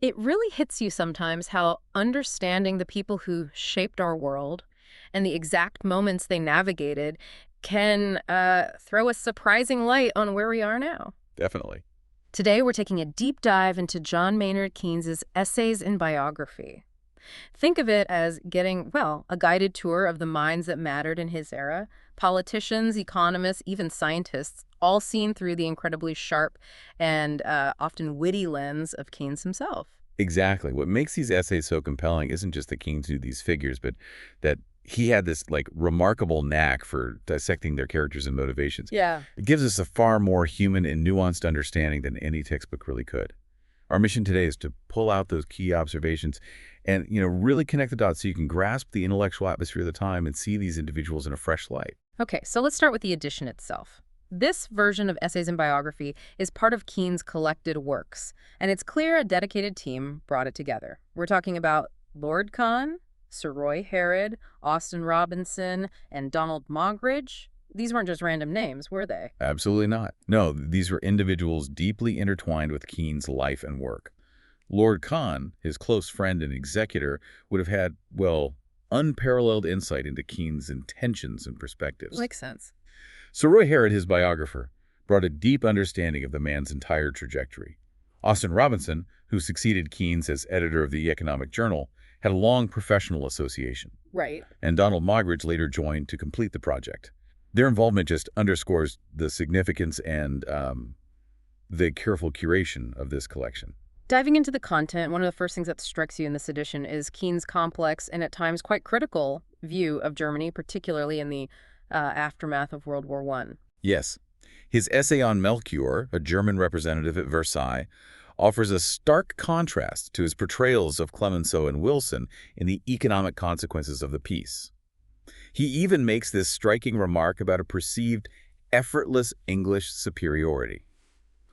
It really hits you sometimes how understanding the people who shaped our world and the exact moments they navigated can throw a surprising light on where we are now. Definitely. Today, we're taking a deep dive into John Maynard Keynes's essays in biography. Think of it as getting, well, a guided tour of the minds that mattered in his era. Politicians, economists, even scientists, all seen through the incredibly sharp and often witty lens of Keynes himself. Exactly. What makes these essays so compelling isn't just that Keynes knew these figures, but that he had this remarkable knack for dissecting their characters and motivations. Yeah. It gives us a far more human and nuanced understanding than any textbook really could. Our mission today is to pull out those key observations and, really connect the dots so you can grasp the intellectual atmosphere of the time and see these individuals in a fresh light. Okay, so let's start with the edition itself. This version of Essays in Biography is part of Keynes' collected works, and it's clear a dedicated team brought it together. We're talking about Lord Kahn, Sir Roy Harrod, Austin Robinson, and Donald Mogridge. These weren't just random names, were they? Absolutely not. No, these were individuals deeply intertwined with Keynes' life and work. Lord Kahn, his close friend and executor, would have had, well, unparalleled insight into Keynes' intentions and perspectives. Makes sense. Sir Roy Harrod, his biographer, brought a deep understanding of the man's entire trajectory. Austin Robinson, who succeeded Keynes as editor of the Economic Journal, had a long professional association. Right. And Donald Mogridge later joined to complete the project. Their involvement just underscores the significance and the careful curation of this collection. Diving into the content, one of the first things that strikes you in this edition is Keynes' complex and at times quite critical view of Germany, particularly in the aftermath of World War I. Yes. His essay on Melchior, a German representative at Versailles, offers a stark contrast to his portrayals of Clemenceau and Wilson in the economic consequences of the peace. He even makes this striking remark about a perceived effortless English superiority.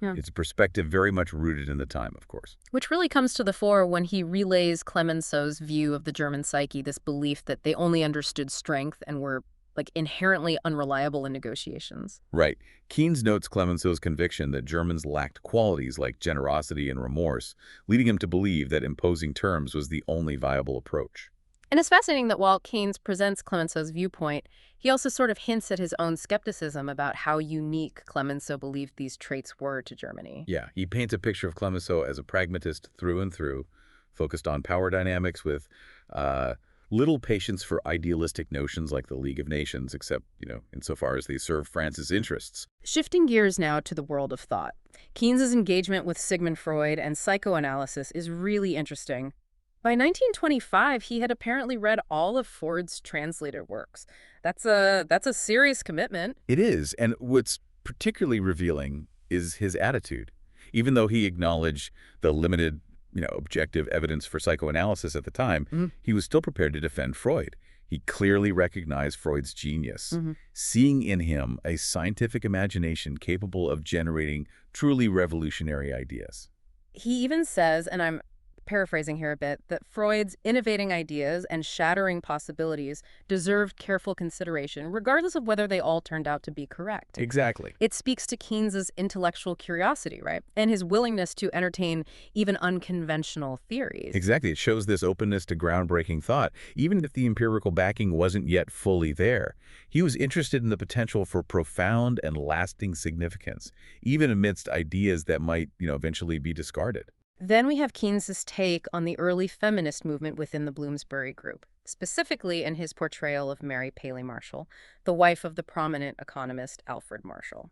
Yeah. It's a perspective very much rooted in the time, of course. Which really comes to the fore when he relays Clemenceau's view of the German psyche, this belief that they only understood strength and were inherently unreliable in negotiations. Right. Keynes notes Clemenceau's conviction that Germans lacked qualities like generosity and remorse, leading him to believe that imposing terms was the only viable approach. And it's fascinating that while Keynes presents Clemenceau's viewpoint, he also sort of hints at his own skepticism about how unique Clemenceau believed these traits were to Germany. Yeah, he paints a picture of Clemenceau as a pragmatist through and through, focused on power dynamics with little patience for idealistic notions like the League of Nations, except, insofar as they serve France's interests. Shifting gears now to the world of thought. Keynes's engagement with Sigmund Freud and psychoanalysis is really interesting. By 1925, he had apparently read all of Freud's translated works. That's a serious commitment. It is, and what's particularly revealing is his attitude. Even though he acknowledged the limited, objective evidence for psychoanalysis at the time, he was still prepared to defend Freud. He clearly recognized Freud's genius, seeing in him a scientific imagination capable of generating truly revolutionary ideas. He even says, and I'm paraphrasing here a bit, that Freud's innovating ideas and shattering possibilities deserved careful consideration, regardless of whether they all turned out to be correct. Exactly. It speaks to Keynes's intellectual curiosity, right? And his willingness to entertain even unconventional theories. Exactly. It shows this openness to groundbreaking thought, even if the empirical backing wasn't yet fully there. He was interested in the potential for profound and lasting significance, even amidst ideas that might, eventually be discarded. Then we have Keynes's take on the early feminist movement within the Bloomsbury Group, specifically in his portrayal of Mary Paley Marshall, the wife of the prominent economist Alfred Marshall.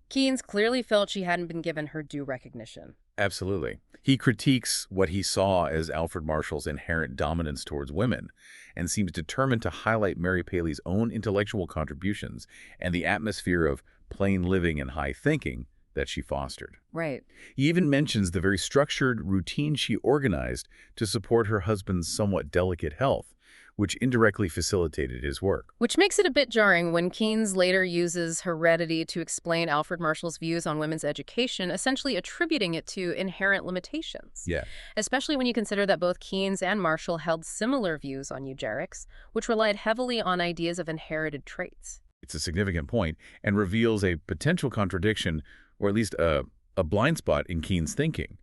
Keynes clearly felt she hadn't been given her due recognition. Absolutely. He critiques what he saw as Alfred Marshall's inherent dominance towards women and seems determined to highlight Mary Paley's own intellectual contributions and the atmosphere of plain living and high thinking that she fostered. Right. He even mentions the very structured routine she organized to support her husband's somewhat delicate health, which indirectly facilitated his work. Which makes it a bit jarring when Keynes later uses heredity to explain Alfred Marshall's views on women's education, essentially attributing it to inherent limitations. Yeah. Especially when you consider that both Keynes and Marshall held similar views on eugenics, which relied heavily on ideas of inherited traits. It's a significant point and reveals a potential contradiction, or at least a blind spot in Keynes' thinking.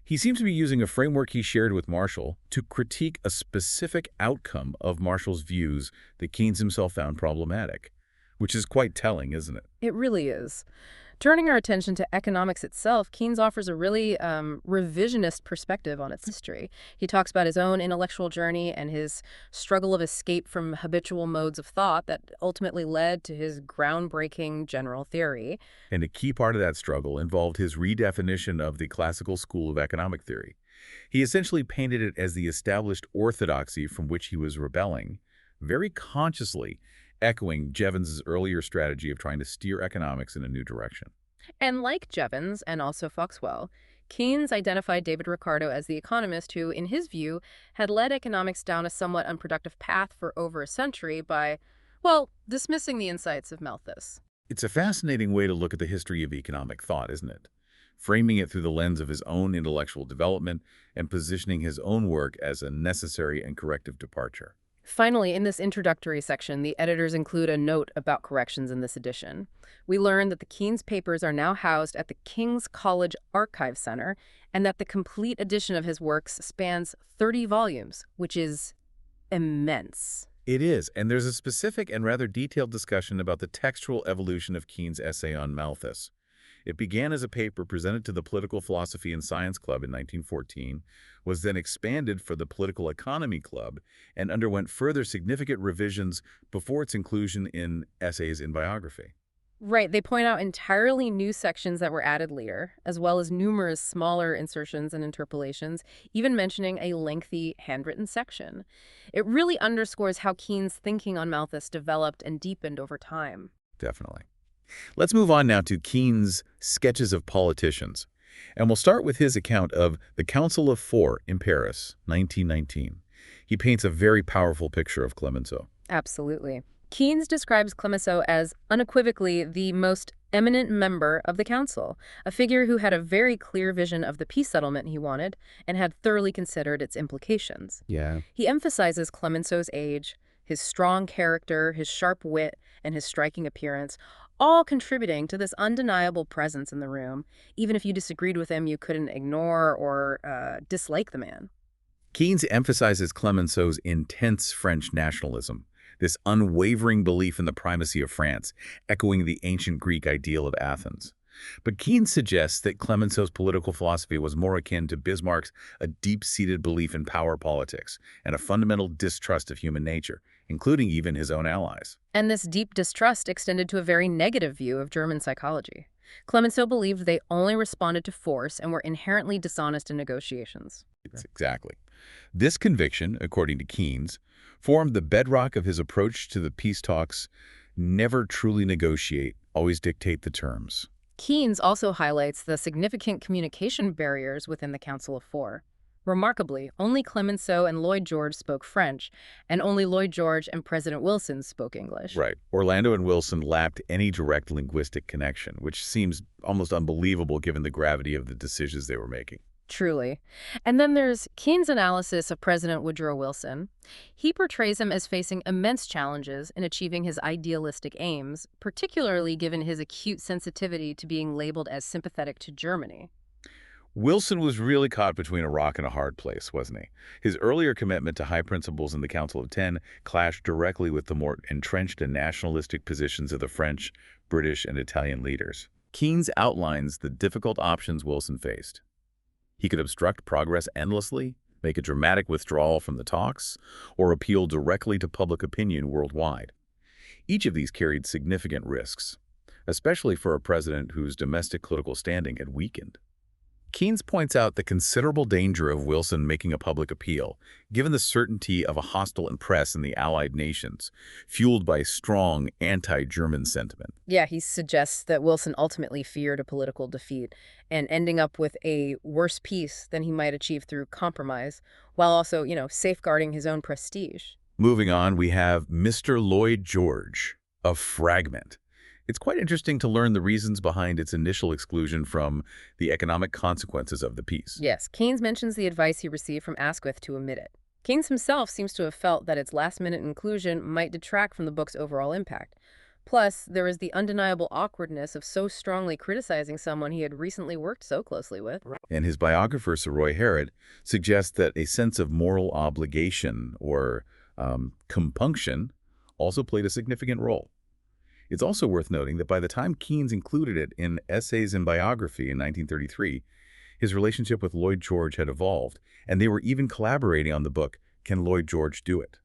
He seems to be using a framework he shared with Marshall to critique a specific outcome of Marshall's views that Keynes himself found problematic, which is quite telling, isn't it? It really is. Turning our attention to economics itself, Keynes offers a really revisionist perspective on its history. He talks about his own intellectual journey and his struggle of escape from habitual modes of thought that ultimately led to his groundbreaking general theory. And a key part of that struggle involved his redefinition of the classical school of economic theory. He essentially painted it as the established orthodoxy from which he was rebelling, very consciously echoing Jevons's earlier strategy of trying to steer economics in a new direction. And like Jevons and also Foxwell, Keynes identified David Ricardo as the economist who, in his view, had led economics down a somewhat unproductive path for over a century by, well, dismissing the insights of Malthus. It's a fascinating way to look at the history of economic thought, isn't it? Framing it through the lens of his own intellectual development and positioning his own work as a necessary and corrective departure. Finally, in this introductory section, the editors include a note about corrections in this edition. We learn that the Keynes papers are now housed at the King's College Archive Center and that the complete edition of his works spans 30 volumes, which is immense. It is, and there's a specific and rather detailed discussion about the textual evolution of Keynes' essay on Malthus. It began as a paper presented to the Political Philosophy and Science Club in 1914, was then expanded for the Political Economy Club, and underwent further significant revisions before its inclusion in Essays in Biography. Right, they point out entirely new sections that were added later, as well as numerous smaller insertions and interpolations, even mentioning a lengthy handwritten section. It really underscores how Keynes' thinking on Malthus developed and deepened over time. Definitely. Let's move on now to Keynes' Sketches of Politicians, and we'll start with his account of the Council of Four in Paris, 1919. He paints a very powerful picture of Clemenceau. Absolutely. Keynes describes Clemenceau as unequivocally the most eminent member of the council, a figure who had a very clear vision of the peace settlement he wanted and had thoroughly considered its implications. Yeah. He emphasizes Clemenceau's age, his strong character, his sharp wit, and his striking appearance, all contributing to this undeniable presence in the room. Even if you disagreed with him, you couldn't ignore or dislike the man. Keynes emphasizes Clemenceau's intense French nationalism, this unwavering belief in the primacy of France, echoing the ancient Greek ideal of Athens. But Keynes suggests that Clemenceau's political philosophy was more akin to Bismarck's a deep-seated belief in power politics and a fundamental distrust of human nature, including even his own allies. And this deep distrust extended to a very negative view of German psychology. Clemenceau believed they only responded to force and were inherently dishonest in negotiations. Exactly. This conviction, according to Keynes, formed the bedrock of his approach to the peace talks: never truly negotiate, always dictate the terms. Keynes also highlights the significant communication barriers within the Council of Four. Remarkably, only Clemenceau and Lloyd George spoke French, and only Lloyd George and President Wilson spoke English. Right. Orlando and Wilson lacked any direct linguistic connection, which seems almost unbelievable given the gravity of the decisions they were making. Truly. And then there's Keynes' analysis of President Woodrow Wilson. He portrays him as facing immense challenges in achieving his idealistic aims, particularly given his acute sensitivity to being labeled as sympathetic to Germany. Wilson was really caught between a rock and a hard place, wasn't he? His earlier commitment to high principles in the Council of Ten clashed directly with the more entrenched and nationalistic positions of the French, British, and Italian leaders. Keynes outlines the difficult options Wilson faced. He could obstruct progress endlessly, make a dramatic withdrawal from the talks, or appeal directly to public opinion worldwide. Each of these carried significant risks, especially for a president whose domestic political standing had weakened. Keynes points out the considerable danger of Wilson making a public appeal, given the certainty of a hostile press in the Allied nations, fueled by strong anti-German sentiment. Yeah, he suggests that Wilson ultimately feared a political defeat and ending up with a worse peace than he might achieve through compromise, while also, safeguarding his own prestige. Moving on, we have Mr. Lloyd George, a fragment. It's quite interesting to learn the reasons behind its initial exclusion from the economic consequences of the peace. Yes, Keynes mentions the advice he received from Asquith to omit it. Keynes himself seems to have felt that its last-minute inclusion might detract from the book's overall impact. Plus, there was the undeniable awkwardness of so strongly criticizing someone he had recently worked so closely with. And his biographer, Sir Roy Harrod, suggests that a sense of moral obligation or compunction also played a significant role. It's also worth noting that by the time Keynes included it in Essays in Biography in 1933, his relationship with Lloyd George had evolved, and they were even collaborating on the book, Can Lloyd George Do It?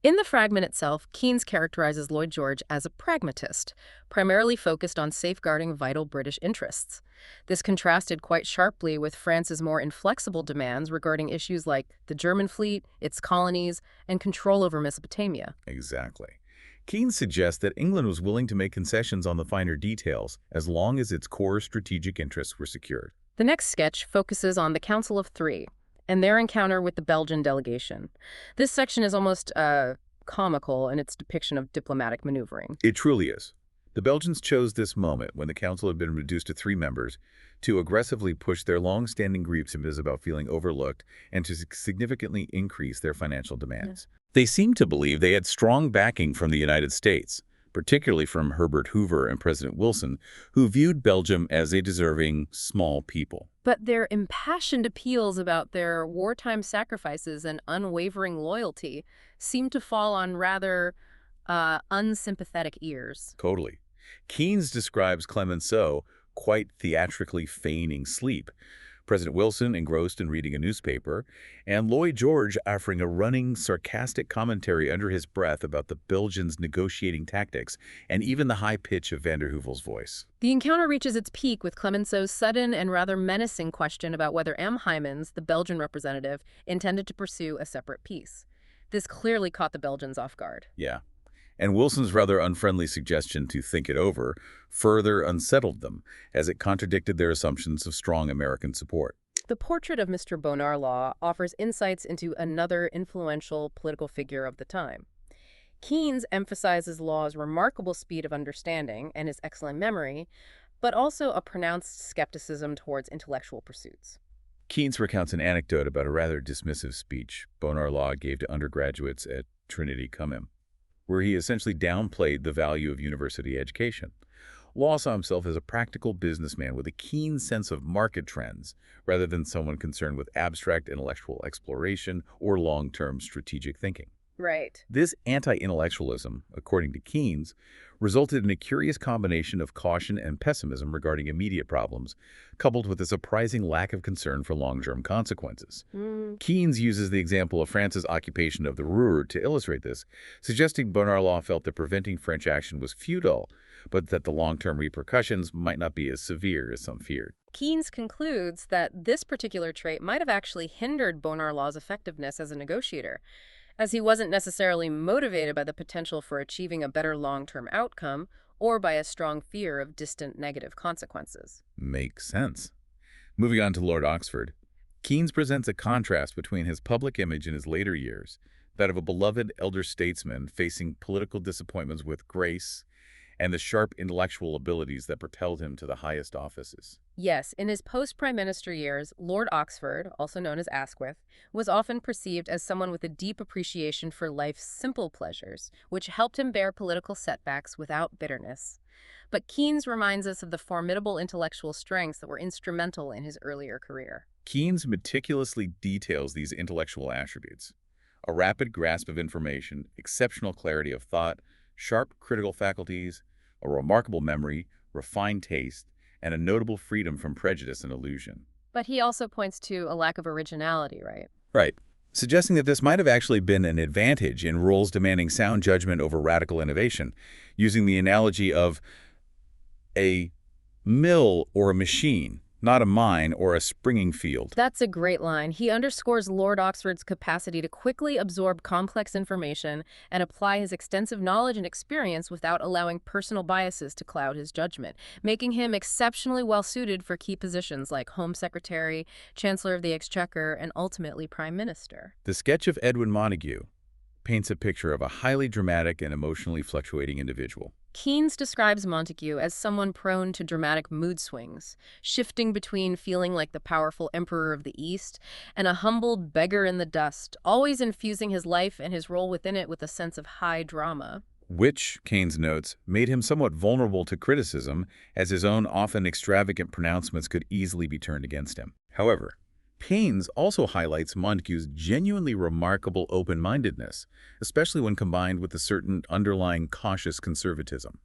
In the fragment itself, Keynes characterizes Lloyd George as a pragmatist, primarily focused on safeguarding vital British interests. This contrasted quite sharply with France's more inflexible demands regarding issues like the German fleet, its colonies, and control over Mesopotamia. Exactly. Keynes suggests that England was willing to make concessions on the finer details as long as its core strategic interests were secured. The next sketch focuses on the Council of Three and their encounter with the Belgian delegation. This section is almost comical in its depiction of diplomatic maneuvering. It truly is. The Belgians chose this moment, when the council had been reduced to 3 members, to aggressively push their long-standing grievances about feeling overlooked and to significantly increase their financial demands. Yeah. They seemed to believe they had strong backing from the United States, particularly from Herbert Hoover and President Wilson, who viewed Belgium as a deserving small people. But their impassioned appeals about their wartime sacrifices and unwavering loyalty seemed to fall on rather unsympathetic ears. Totally. Keynes describes Clemenceau quite theatrically feigning sleep, President Wilson engrossed in reading a newspaper, and Lloyd George offering a running, sarcastic commentary under his breath about the Belgians' negotiating tactics and even the high pitch of van der Heuvel's voice. The encounter reaches its peak with Clemenceau's sudden and rather menacing question about whether M. Heymans, the Belgian representative, intended to pursue a separate peace. This clearly caught the Belgians off guard. Yeah. And Wilson's rather unfriendly suggestion to think it over further unsettled them, as it contradicted their assumptions of strong American support. The portrait of Mr. Bonar Law offers insights into another influential political figure of the time. Keynes emphasizes Law's remarkable speed of understanding and his excellent memory, but also a pronounced skepticism towards intellectual pursuits. Keynes recounts an anecdote about a rather dismissive speech Bonar Law gave to undergraduates at Trinity Cumham, where he essentially downplayed the value of university education. Law saw himself as a practical businessman with a keen sense of market trends, rather than someone concerned with abstract intellectual exploration or long-term strategic thinking. Right. This anti-intellectualism, according to Keynes, resulted in a curious combination of caution and pessimism regarding immediate problems, coupled with a surprising lack of concern for long-term consequences. Keynes uses the example of France's occupation of the Ruhr to illustrate this, suggesting Bonar Law felt that preventing French action was futile, but that the long-term repercussions might not be as severe as some feared. Keynes concludes that this particular trait might have actually hindered Bonar Law's effectiveness as a negotiator, as he wasn't necessarily motivated by the potential for achieving a better long-term outcome or by a strong fear of distant negative consequences. Makes sense. Moving on to Lord Oxford, Keynes presents a contrast between his public image in his later years, that of a beloved elder statesman facing political disappointments with grace, and the sharp intellectual abilities that propelled him to the highest offices. Yes, in his post-prime minister years, Lord Oxford, also known as Asquith, was often perceived as someone with a deep appreciation for life's simple pleasures, which helped him bear political setbacks without bitterness. But Keynes reminds us of the formidable intellectual strengths that were instrumental in his earlier career. Keynes meticulously details these intellectual attributes: a rapid grasp of information, exceptional clarity of thought, sharp critical faculties, a remarkable memory, refined taste, and a notable freedom from prejudice and illusion. But he also points to a lack of originality, right? Right. Suggesting that this might have actually been an advantage in roles demanding sound judgment over radical innovation, using the analogy of a mill or a machine, not a mine or a springing field. That's a great line. He underscores Lord Oxford's capacity to quickly absorb complex information and apply his extensive knowledge and experience without allowing personal biases to cloud his judgment, making him exceptionally well-suited for key positions like Home Secretary, Chancellor of the Exchequer, and ultimately Prime Minister. The sketch of Edwin Montagu paints a picture of a highly dramatic and emotionally fluctuating individual. Keynes describes Montagu as someone prone to dramatic mood swings, shifting between feeling like the powerful emperor of the East and a humbled beggar in the dust, always infusing his life and his role within it with a sense of high drama. which, Keynes notes, made him somewhat vulnerable to criticism, as his own often extravagant pronouncements could easily be turned against him. However, Keynes also highlights Montague's genuinely remarkable open-mindedness, especially when combined with a certain underlying cautious conservatism.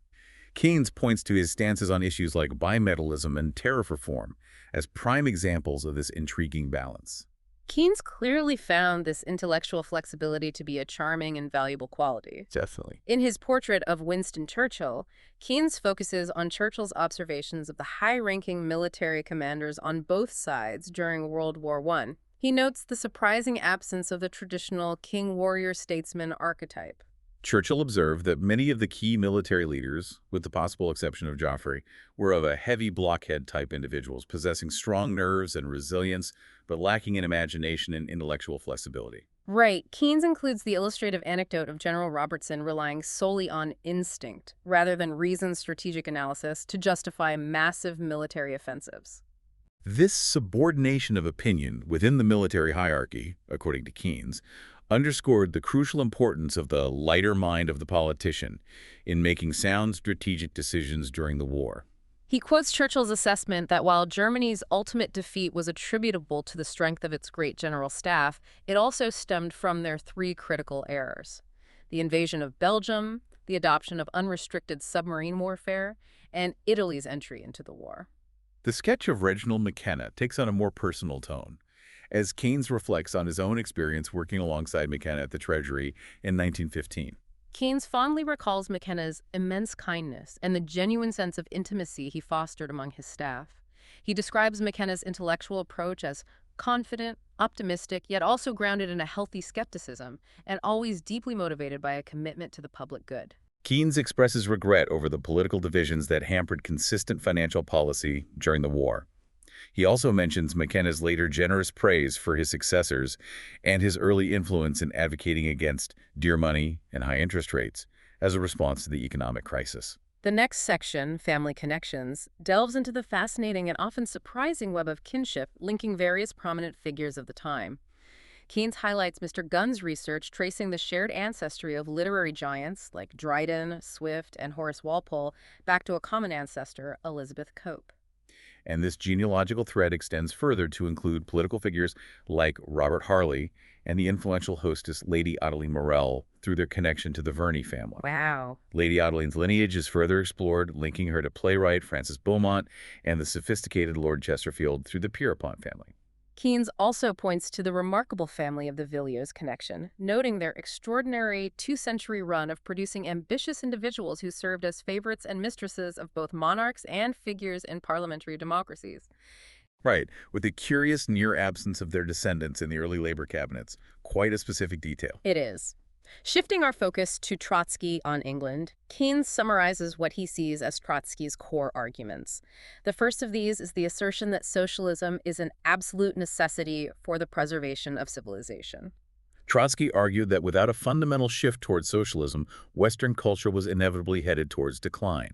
Keynes points to his stances on issues like bimetallism and tariff reform as prime examples of this intriguing balance. Keynes clearly found this intellectual flexibility to be a charming and valuable quality. Definitely. In his portrait of Winston Churchill, Keynes focuses on Churchill's observations of the high-ranking military commanders on both sides during World War I. He notes the surprising absence of the traditional king-warrior-statesman archetype. Churchill observed that many of the key military leaders, with the possible exception of Joffrey, were of a heavy blockhead-type individuals, possessing strong nerves and resilience, but lacking in imagination and intellectual flexibility. Right. Keynes includes the illustrative anecdote of General Robertson relying solely on instinct, rather than reasoned strategic analysis, to justify massive military offensives. This subordination of opinion within the military hierarchy, according to Keynes, underscored the crucial importance of the lighter mind of the politician in making sound strategic decisions during the war. He quotes Churchill's assessment that while Germany's ultimate defeat was attributable to the strength of its great general staff, it also stemmed from their three critical errors: the invasion of Belgium, the adoption of unrestricted submarine warfare, and Italy's entry into the war. The sketch of Reginald McKenna takes on a more personal tone, as Keynes reflects on his own experience working alongside McKenna at the Treasury in 1915. Keynes fondly recalls McKenna's immense kindness and the genuine sense of intimacy he fostered among his staff. He describes McKenna's intellectual approach as confident, optimistic, yet also grounded in a healthy skepticism, and always deeply motivated by a commitment to the public good. Keynes expresses regret over the political divisions that hampered consistent financial policy during the war. He also mentions McKenna's later generous praise for his successors and his early influence in advocating against dear money and high interest rates as a response to the economic crisis. The next section, Family Connections, delves into the fascinating and often surprising web of kinship linking various prominent figures of the time. Keynes highlights Mr. Gunn's research tracing the shared ancestry of literary giants like Dryden, Swift, and Horace Walpole back to a common ancestor, Elizabeth Cope. And this genealogical thread extends further to include political figures like Robert Harley and the influential hostess Lady Adeline Morell through their connection to the Verney family. Wow. Lady Adeline's lineage is further explored, linking her to playwright Francis Beaumont and the sophisticated Lord Chesterfield through the Pierrepont family. Keynes also points to the remarkable family of the Villiers connection, noting their extraordinary two-century run of producing ambitious individuals who served as favorites and mistresses of both monarchs and figures in parliamentary democracies. Right, with the curious near absence of their descendants in the early Labour cabinets. Quite a specific detail. It is. Shifting our focus to Trotsky on England, Keynes summarizes what he sees as Trotsky's core arguments. The first of these is the assertion that socialism is an absolute necessity for the preservation of civilization. Trotsky argued that without a fundamental shift towards socialism, Western culture was inevitably headed towards decline.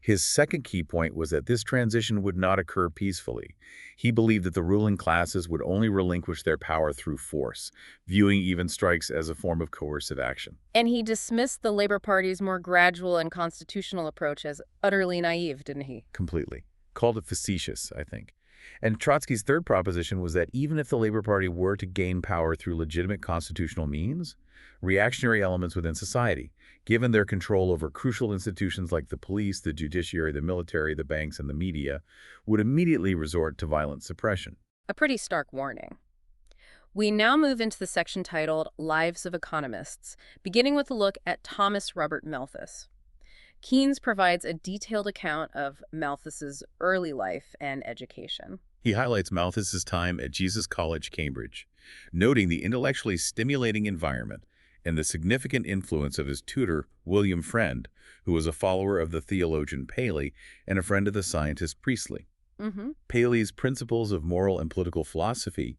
His second key point was that this transition would not occur peacefully. He believed that the ruling classes would only relinquish their power through force, viewing even strikes as a form of coercive action. And he dismissed the Labour Party's more gradual and constitutional approach as utterly naive, didn't he? Completely. Called it facetious, I think. And Trotsky's third proposition was that even if the Labour Party were to gain power through legitimate constitutional means, reactionary elements within society, given their control over crucial institutions like the police, the judiciary, the military, the banks, and the media, would immediately resort to violent suppression. A pretty stark warning. We now move into the section titled Lives of Economists, beginning with a look at Thomas Robert Malthus. Keynes provides a detailed account of Malthus's early life and education. He highlights Malthus's time at Jesus College, Cambridge, noting the intellectually stimulating environment and the significant influence of his tutor, William Friend, who was a follower of the theologian Paley and a friend of the scientist Priestley. Paley's Principles of Moral and Political Philosophy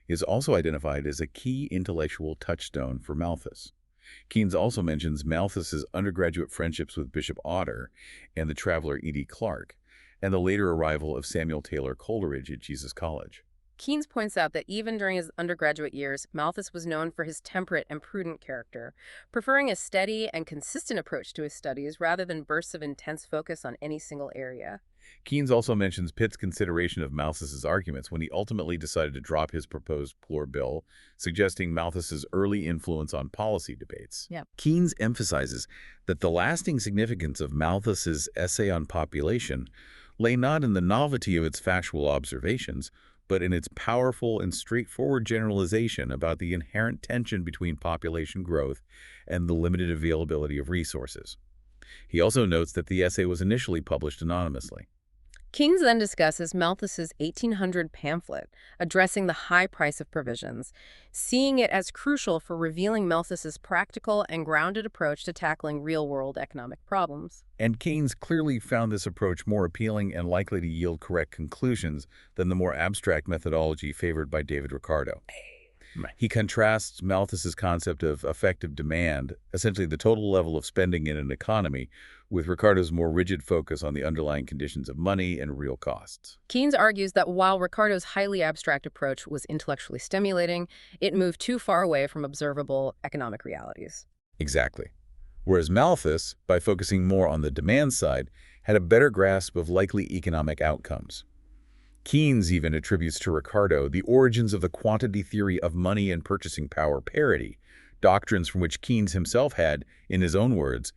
is also identified as a key intellectual touchstone for Malthus. Keynes also mentions Malthus's undergraduate friendships with Bishop Otter and the traveler E.D. Clark, and the later arrival of Samuel Taylor Coleridge at Jesus College. Keynes points out that even during his undergraduate years, Malthus was known for his temperate and prudent character, preferring a steady and consistent approach to his studies rather than bursts of intense focus on any single area. Keynes also mentions Pitt's consideration of Malthus's arguments when he ultimately decided to drop his proposed poor bill, suggesting Malthus's early influence on policy debates. Yeah. Keynes emphasizes that the lasting significance of Malthus's essay on population lay not in the novelty of its factual observations, but in its powerful and straightforward generalization about the inherent tension between population growth and the limited availability of resources. He also notes that the essay was initially published anonymously. Keynes then discusses Malthus's 1800 pamphlet addressing the high price of provisions, seeing it as crucial for revealing Malthus's practical and grounded approach to tackling real-world economic problems. And Keynes clearly found this approach more appealing and likely to yield correct conclusions than the more abstract methodology favored by David Ricardo. Right. He contrasts Malthus's concept of effective demand, essentially the total level of spending in an economy, with Ricardo's more rigid focus on the underlying conditions of money and real costs. Keynes argues that while Ricardo's highly abstract approach was intellectually stimulating, it moved too far away from observable economic realities. Exactly. Whereas Malthus, by focusing more on the demand side, had a better grasp of likely economic outcomes. Keynes even attributes to Ricardo the origins of the quantity theory of money and purchasing power parity, doctrines from which Keynes himself had, in his own words,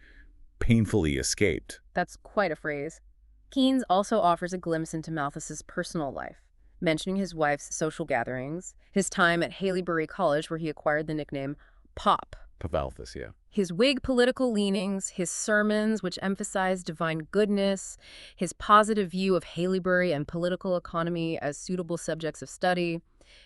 painfully escaped. That's quite a phrase. Keynes also offers a glimpse into Malthus's personal life, mentioning his wife's social gatherings, his time at Haileybury College where he acquired the nickname Pop. Malthus, yeah. His Whig political leanings, his sermons which emphasize divine goodness, his positive view of Haileybury and political economy as suitable subjects of study,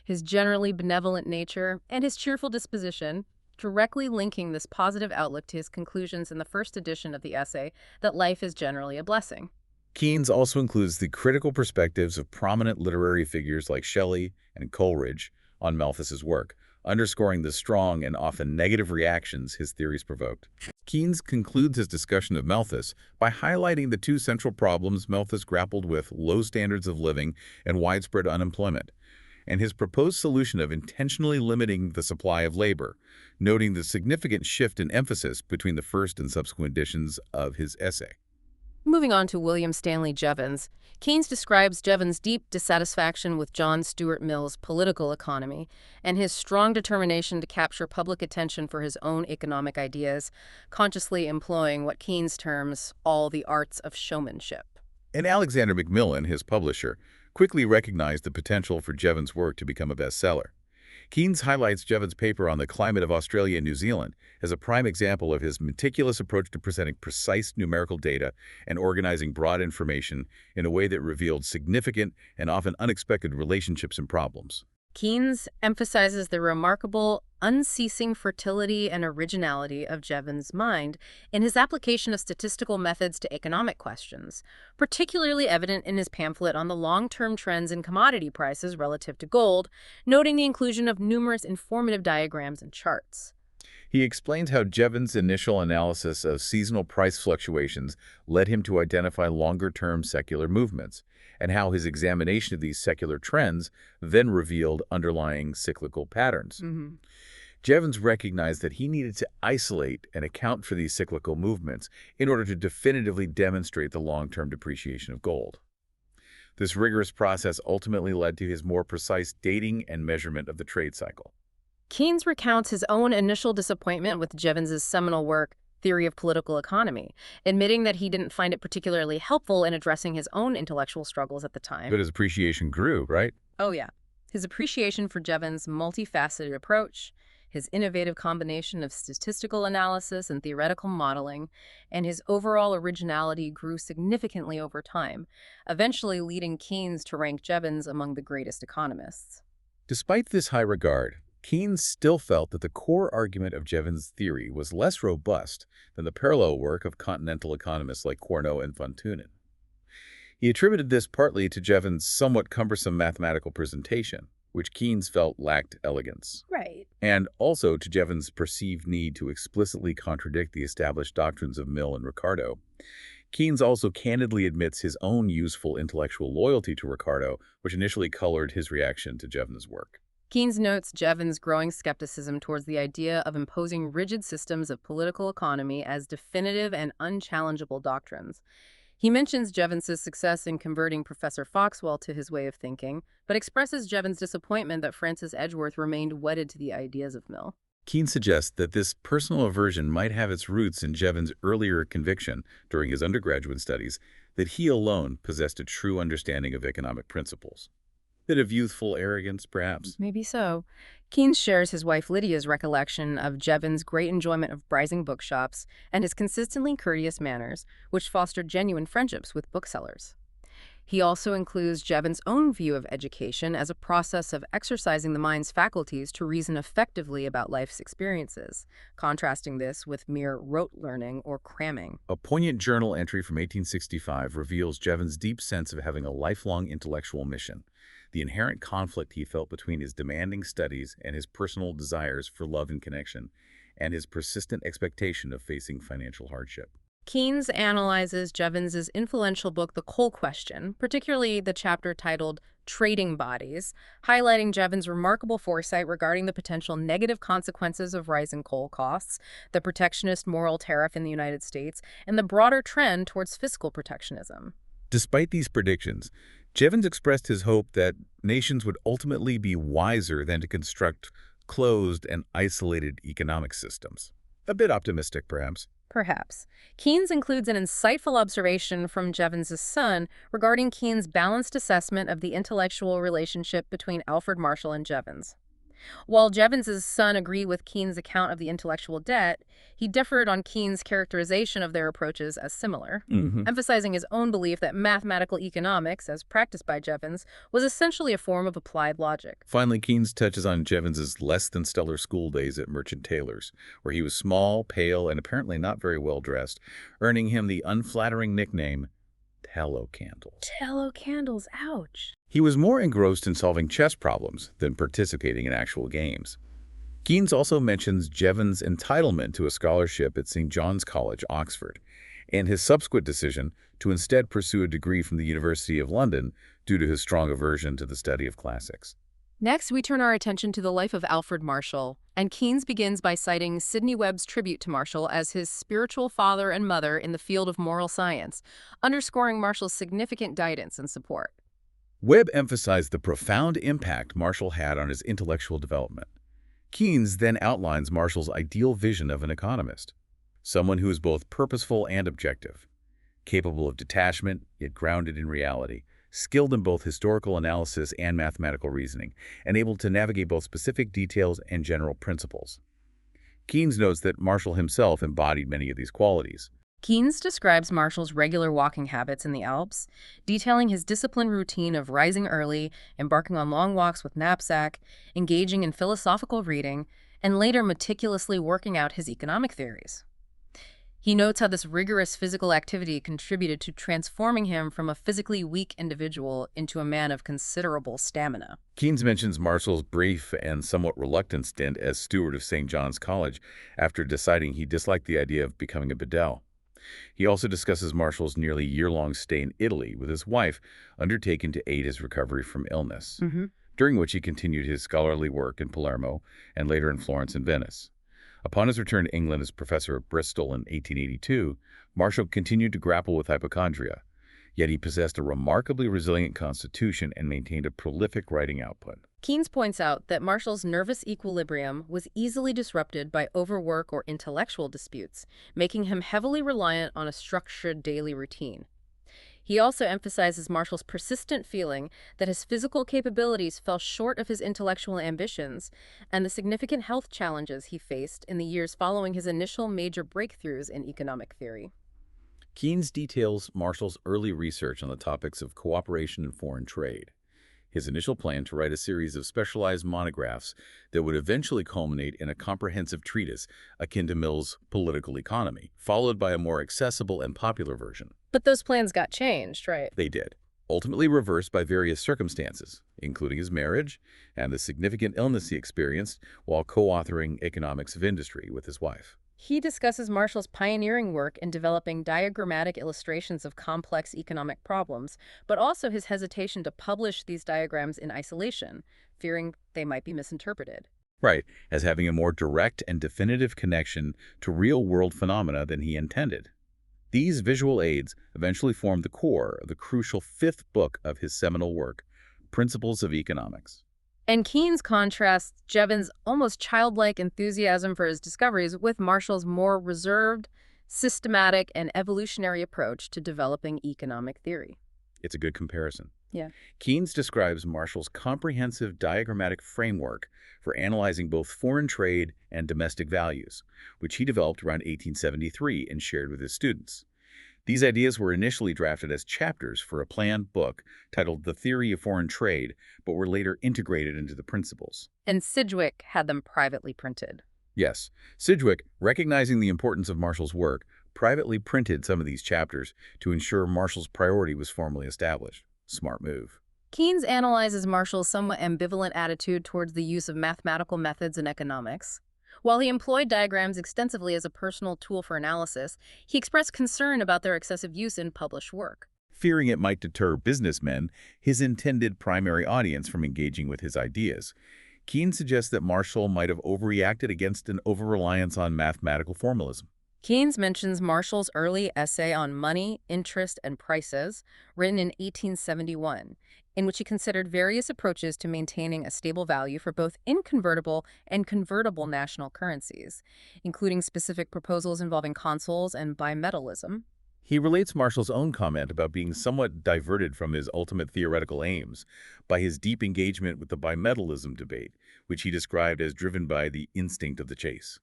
his generally benevolent nature, and his cheerful disposition, directly linking this positive outlook to his conclusions in the first edition of the essay that life is generally a blessing. Keynes also includes the critical perspectives of prominent literary figures like Shelley and Coleridge on Malthus's work, underscoring the strong and often negative reactions his theories provoked. Keynes concludes his discussion of Malthus by highlighting the two central problems Malthus grappled with: low standards of living and widespread unemployment, and his proposed solution of intentionally limiting the supply of labor, noting the significant shift in emphasis between the first and subsequent editions of his essay. Moving on to William Stanley Jevons, Keynes describes Jevons' deep dissatisfaction with John Stuart Mill's political economy and his strong determination to capture public attention for his own economic ideas, consciously employing what Keynes terms all the arts of showmanship. And Alexander Macmillan, his publisher, quickly recognized the potential for Jevons' work to become a bestseller. Keynes highlights Jevons' paper on the climate of Australia and New Zealand as a prime example of his meticulous approach to presenting precise numerical data and organizing broad information in a way that revealed significant and often unexpected relationships and problems. Keynes emphasizes the remarkable, unceasing fertility and originality of Jevons' mind in his application of statistical methods to economic questions, particularly evident in his pamphlet on the long-term trends in commodity prices relative to gold, noting the inclusion of numerous informative diagrams and charts. He explains how Jevons' initial analysis of seasonal price fluctuations led him to identify longer-term secular movements, and how his examination of these secular trends then revealed underlying cyclical patterns. Jevons recognized that he needed to isolate and account for these cyclical movements in order to definitively demonstrate the long-term depreciation of gold. This rigorous process ultimately led to his more precise dating and measurement of the trade cycle. Keynes recounts his own initial disappointment with Jevons' seminal work, Theory of Political Economy, admitting that he didn't find it particularly helpful in addressing his own intellectual struggles at the time. But his appreciation grew, right? Oh, yeah. His appreciation for Jevons' multifaceted approach, his innovative combination of statistical analysis and theoretical modeling, and his overall originality grew significantly over time, eventually leading Keynes to rank Jevons among the greatest economists. Despite this high regard, Keynes still felt that the core argument of Jevons' theory was less robust than the parallel work of continental economists like Cournot and von Thunen. He attributed this partly to Jevons' somewhat cumbersome mathematical presentation, which Keynes felt lacked elegance, Right. and also to Jevons' perceived need to explicitly contradict the established doctrines of Mill and Ricardo. Keynes also candidly admits his own useful intellectual loyalty to Ricardo, which initially colored his reaction to Jevons' work. Keynes notes Jevons' growing skepticism towards the idea of imposing rigid systems of political economy as definitive and unchallengeable doctrines. He mentions Jevons' success in converting Professor Foxwell to his way of thinking, but expresses Jevons' disappointment that Francis Edgeworth remained wedded to the ideas of Mill. Keynes suggests that this personal aversion might have its roots in Jevons' earlier conviction during his undergraduate studies that he alone possessed a true understanding of economic principles. Bit of youthful arrogance, perhaps? Maybe so. Keynes shares his wife Lydia's recollection of Jevons' great enjoyment of browsing bookshops and his consistently courteous manners, which fostered genuine friendships with booksellers. He also includes Jevons' own view of education as a process of exercising the mind's faculties to reason effectively about life's experiences, contrasting this with mere rote learning or cramming. A poignant journal entry from 1865 reveals Jevons' deep sense of having a lifelong intellectual mission, the inherent conflict he felt between his demanding studies and his personal desires for love and connection, and his persistent expectation of facing financial hardship. Keynes analyzes Jevons' influential book, The Coal Question, particularly the chapter titled Trading Bodies, highlighting Jevons' remarkable foresight regarding the potential negative consequences of rising coal costs, the protectionist moral tariff in the United States, and the broader trend towards fiscal protectionism. Despite these predictions, Jevons expressed his hope that nations would ultimately be wiser than to construct closed and isolated economic systems. A bit optimistic, perhaps. Perhaps. Keynes includes an insightful observation from Jevons' son regarding Keynes' balanced assessment of the intellectual relationship between Alfred Marshall and Jevons. While Jevons' son agreed with Keynes' account of the intellectual debt, he differed on Keynes' characterization of their approaches as similar, emphasizing his own belief that mathematical economics, as practiced by Jevons, was essentially a form of applied logic. Finally, Keynes touches on Jevons' less-than-stellar school days at Merchant Taylor's, where he was small, pale, and apparently not very well-dressed, earning him the unflattering nickname tallow candles. Tallow candles, ouch. He was more engrossed in solving chess problems than participating in actual games. Keynes also mentions Jevons' entitlement to a scholarship at St. John's College, Oxford, and his subsequent decision to instead pursue a degree from the University of London due to his strong aversion to the study of classics. Next, we turn our attention to the life of Alfred Marshall, and Keynes begins by citing Sidney Webb's tribute to Marshall as his spiritual father and mother in the field of moral science, underscoring Marshall's significant guidance and support. Webb emphasized the profound impact Marshall had on his intellectual development. Keynes then outlines Marshall's ideal vision of an economist, someone who is both purposeful and objective, capable of detachment, yet grounded in reality, skilled in both historical analysis and mathematical reasoning, and able to navigate both specific details and general principles. Keynes notes that Marshall himself embodied many of these qualities. Keynes describes Marshall's regular walking habits in the Alps, detailing his disciplined routine of rising early, embarking on long walks with knapsack, engaging in philosophical reading, and later meticulously working out his economic theories. He notes how this rigorous physical activity contributed to transforming him from a physically weak individual into a man of considerable stamina. Keynes mentions Marshall's brief and somewhat reluctant stint as steward of St. John's College after deciding he disliked the idea of becoming a bedell. He also discusses Marshall's nearly year-long stay in Italy with his wife, undertaken to aid his recovery from illness, during which he continued his scholarly work in Palermo and later in Florence and Venice. Upon his return to England as professor at Bristol in 1882, Marshall continued to grapple with hypochondria, yet he possessed a remarkably resilient constitution and maintained a prolific writing output. Keynes points out that Marshall's nervous equilibrium was easily disrupted by overwork or intellectual disputes, making him heavily reliant on a structured daily routine. He also emphasizes Marshall's persistent feeling that his physical capabilities fell short of his intellectual ambitions and the significant health challenges he faced in the years following his initial major breakthroughs in economic theory. Keynes details Marshall's early research on the topics of cooperation and foreign trade, his initial plan to write a series of specialized monographs that would eventually culminate in a comprehensive treatise akin to Mill's Political Economy, followed by a more accessible and popular version. But those plans got changed, right? They did, ultimately reversed by various circumstances, including his marriage and the significant illness he experienced while co-authoring Economics of Industry with his wife. He discusses Marshall's pioneering work in developing diagrammatic illustrations of complex economic problems, but also his hesitation to publish these diagrams in isolation, fearing they might be misinterpreted. Right, as having a more direct and definitive connection to real-world phenomena than he intended. These visual aids eventually formed the core of the crucial fifth book of his seminal work, Principles of Economics. And Keynes contrasts Jevons' almost childlike enthusiasm for his discoveries with Marshall's more reserved, systematic, and evolutionary approach to developing economic theory. It's a good comparison. Yeah. Keynes describes Marshall's comprehensive diagrammatic framework for analyzing both foreign trade and domestic values, which he developed around 1873 and shared with his students. These ideas were initially drafted as chapters for a planned book titled The Theory of Foreign Trade, but were later integrated into the principles. And Sidgwick had them privately printed. Yes, Sidgwick, recognizing the importance of Marshall's work, privately printed some of these chapters to ensure Marshall's priority was formally established. Smart move. Keynes analyzes Marshall's somewhat ambivalent attitude towards the use of mathematical methods in economics. While he employed diagrams extensively as a personal tool for analysis, he expressed concern about their excessive use in published work. Fearing it might deter businessmen, his intended primary audience, from engaging with his ideas. Keynes suggests that Marshall might have overreacted against an over-reliance on mathematical formalism. Keynes mentions Marshall's early essay on money, interest, and prices, written in 1871, in which he considered various approaches to maintaining a stable value for both inconvertible and convertible national currencies, including specific proposals involving consols and bimetallism. He relates Marshall's own comment about being somewhat diverted from his ultimate theoretical aims by his deep engagement with the bimetallism debate, which he described as driven by the instinct of the chase.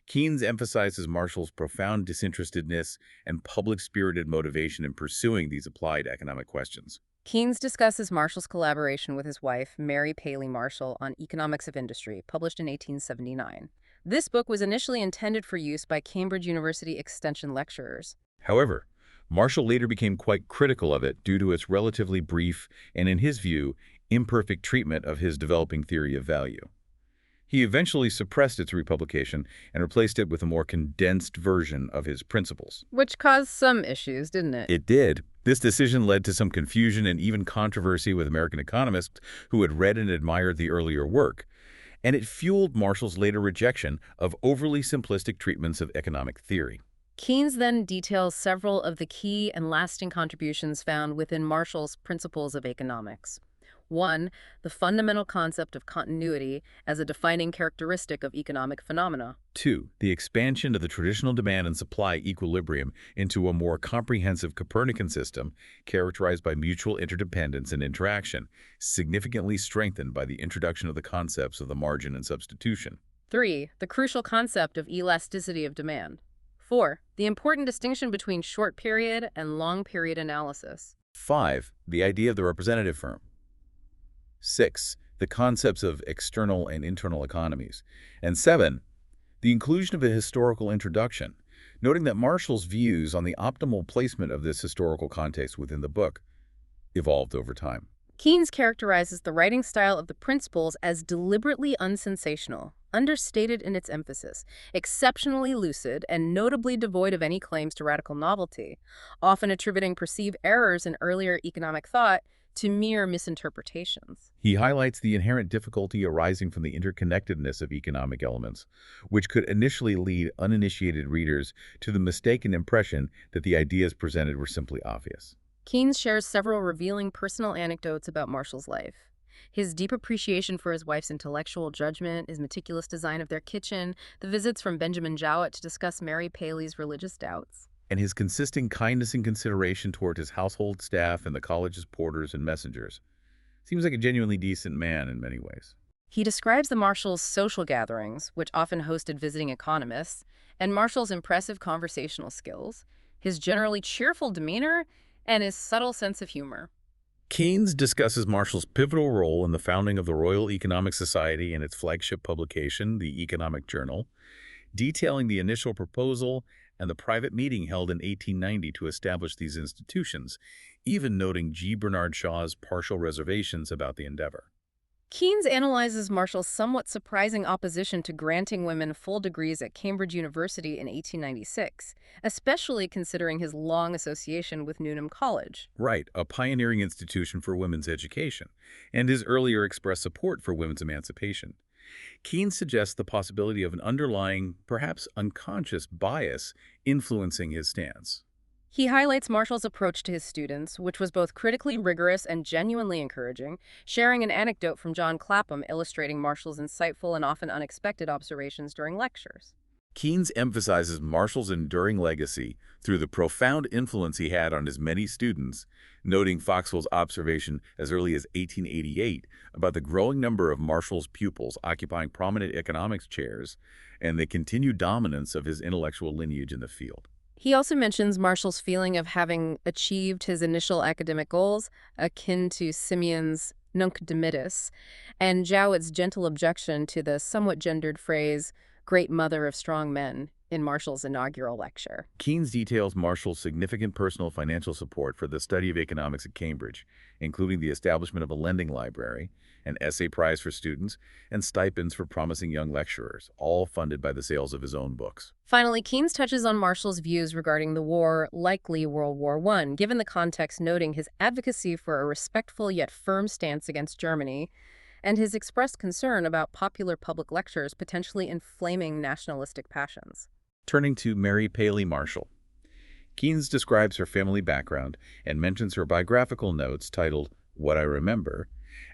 Keynes emphasizes Marshall's profound disinterestedness and public-spirited motivation in pursuing these applied economic questions. Keynes discusses Marshall's collaboration with his wife, Mary Paley Marshall, on Economics of Industry, published in 1879. This book was initially intended for use by Cambridge University Extension lecturers. However, Marshall later became quite critical of it due to its relatively brief and, in his view, imperfect treatment of his developing theory of value. He eventually suppressed its republication and replaced it with a more condensed version of his principles. Which caused some issues, didn't it? It did. This decision led to some confusion and even controversy with American economists who had read and admired the earlier work, and it fueled Marshall's later rejection of overly simplistic treatments of economic theory. Keynes then details several of the key and lasting contributions found within Marshall's Principles of Economics. 1. The fundamental concept of continuity as a defining characteristic of economic phenomena. 2. The expansion of the traditional demand and supply equilibrium into a more comprehensive Copernican system characterized by mutual interdependence and interaction, significantly strengthened by the introduction of the concepts of the margin and substitution. 3. The crucial concept of elasticity of demand. 4. The important distinction between short period and long period analysis. 5. The idea of the representative firm. 6. The concepts of external and internal economies. And 7. The inclusion of a historical introduction, noting that Marshall's views on the optimal placement of this historical context within the book evolved over time. Keynes characterizes the writing style of the Principles as deliberately unsensational, understated in its emphasis, exceptionally lucid, and notably devoid of any claims to radical novelty, often attributing perceived errors in earlier economic thought to mere misinterpretations. He highlights the inherent difficulty arising from the interconnectedness of economic elements, which could initially lead uninitiated readers to the mistaken impression that the ideas presented were simply obvious. Keynes shares several revealing personal anecdotes about Marshall's life. His deep appreciation for his wife's intellectual judgment, his meticulous design of their kitchen, the visits from Benjamin Jowett to discuss Mary Paley's religious doubts, and his consistent kindness and consideration toward his household staff and the college's porters and messengers. Seems like a genuinely decent man in many ways. He describes the Marshall's social gatherings, which often hosted visiting economists, and Marshall's impressive conversational skills, his generally cheerful demeanor, and his subtle sense of humor. Keynes discusses Marshall's pivotal role in the founding of the Royal Economic Society and its flagship publication, the Economic Journal, detailing the initial proposal and the private meeting held in 1890 to establish these institutions, even noting G. Bernard Shaw's partial reservations about the endeavor. Keynes analyzes Marshall's somewhat surprising opposition to granting women full degrees at Cambridge University in 1896, especially considering his long association with Newnham College. Right, a pioneering institution for women's education, and his earlier expressed support for women's emancipation. Keynes suggests the possibility of an underlying, perhaps unconscious, bias influencing his stance. He highlights Marshall's approach to his students, which was both critically rigorous and genuinely encouraging, sharing an anecdote from John Clapham illustrating Marshall's insightful and often unexpected observations during lectures. Keynes emphasizes Marshall's enduring legacy through the profound influence he had on his many students, noting Foxwell's observation as early as 1888 about the growing number of Marshall's pupils occupying prominent economics chairs and the continued dominance of his intellectual lineage in the field. He also mentions Marshall's feeling of having achieved his initial academic goals, akin to Simeon's nunc dimittis, and Jowett's gentle objection to the somewhat gendered phrase, great mother of strong men, in Marshall's inaugural lecture. Keynes details Marshall's significant personal financial support for the study of economics at Cambridge, including the establishment of a lending library, an essay prize for students, and stipends for promising young lecturers, all funded by the sales of his own books. Finally, Keynes touches on Marshall's views regarding the war, likely World War I, given the context, noting his advocacy for a respectful yet firm stance against Germany, and his expressed concern about popular public lectures potentially inflaming nationalistic passions. Turning to Mary Paley Marshall, Keynes describes her family background and mentions her biographical notes titled What I Remember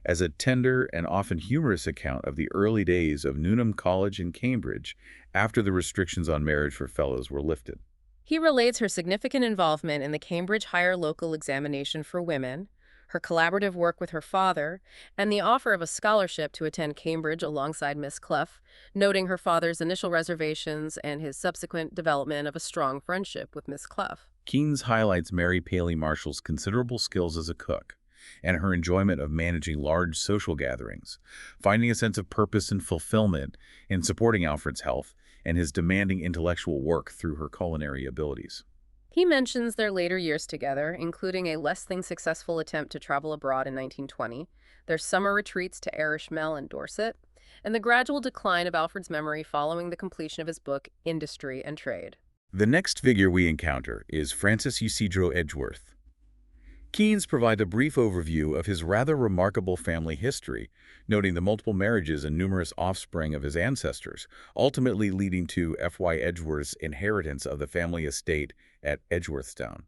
as a tender and often humorous account of the early days of Newnham College in Cambridge after the restrictions on marriage for fellows were lifted. He relates her significant involvement in the Cambridge Higher Local Examination for Women, her collaborative work with her father, and the offer of a scholarship to attend Cambridge alongside Miss Clough, noting her father's initial reservations and his subsequent development of a strong friendship with Miss Clough. Keynes highlights Mary Paley Marshall's considerable skills as a cook and her enjoyment of managing large social gatherings, finding a sense of purpose and fulfillment in supporting Alfred's health and his demanding intellectual work through her culinary abilities. He mentions their later years together, including a less-than-successful attempt to travel abroad in 1920, their summer retreats to Arishmel and Dorset, and the gradual decline of Alfred's memory following the completion of his book, Industry and Trade. The next figure we encounter is Francis Isidro Edgeworth. Keynes provides a brief overview of his rather remarkable family history, noting the multiple marriages and numerous offspring of his ancestors, ultimately leading to F.Y. Edgeworth's inheritance of the family estate at Edgeworthstown.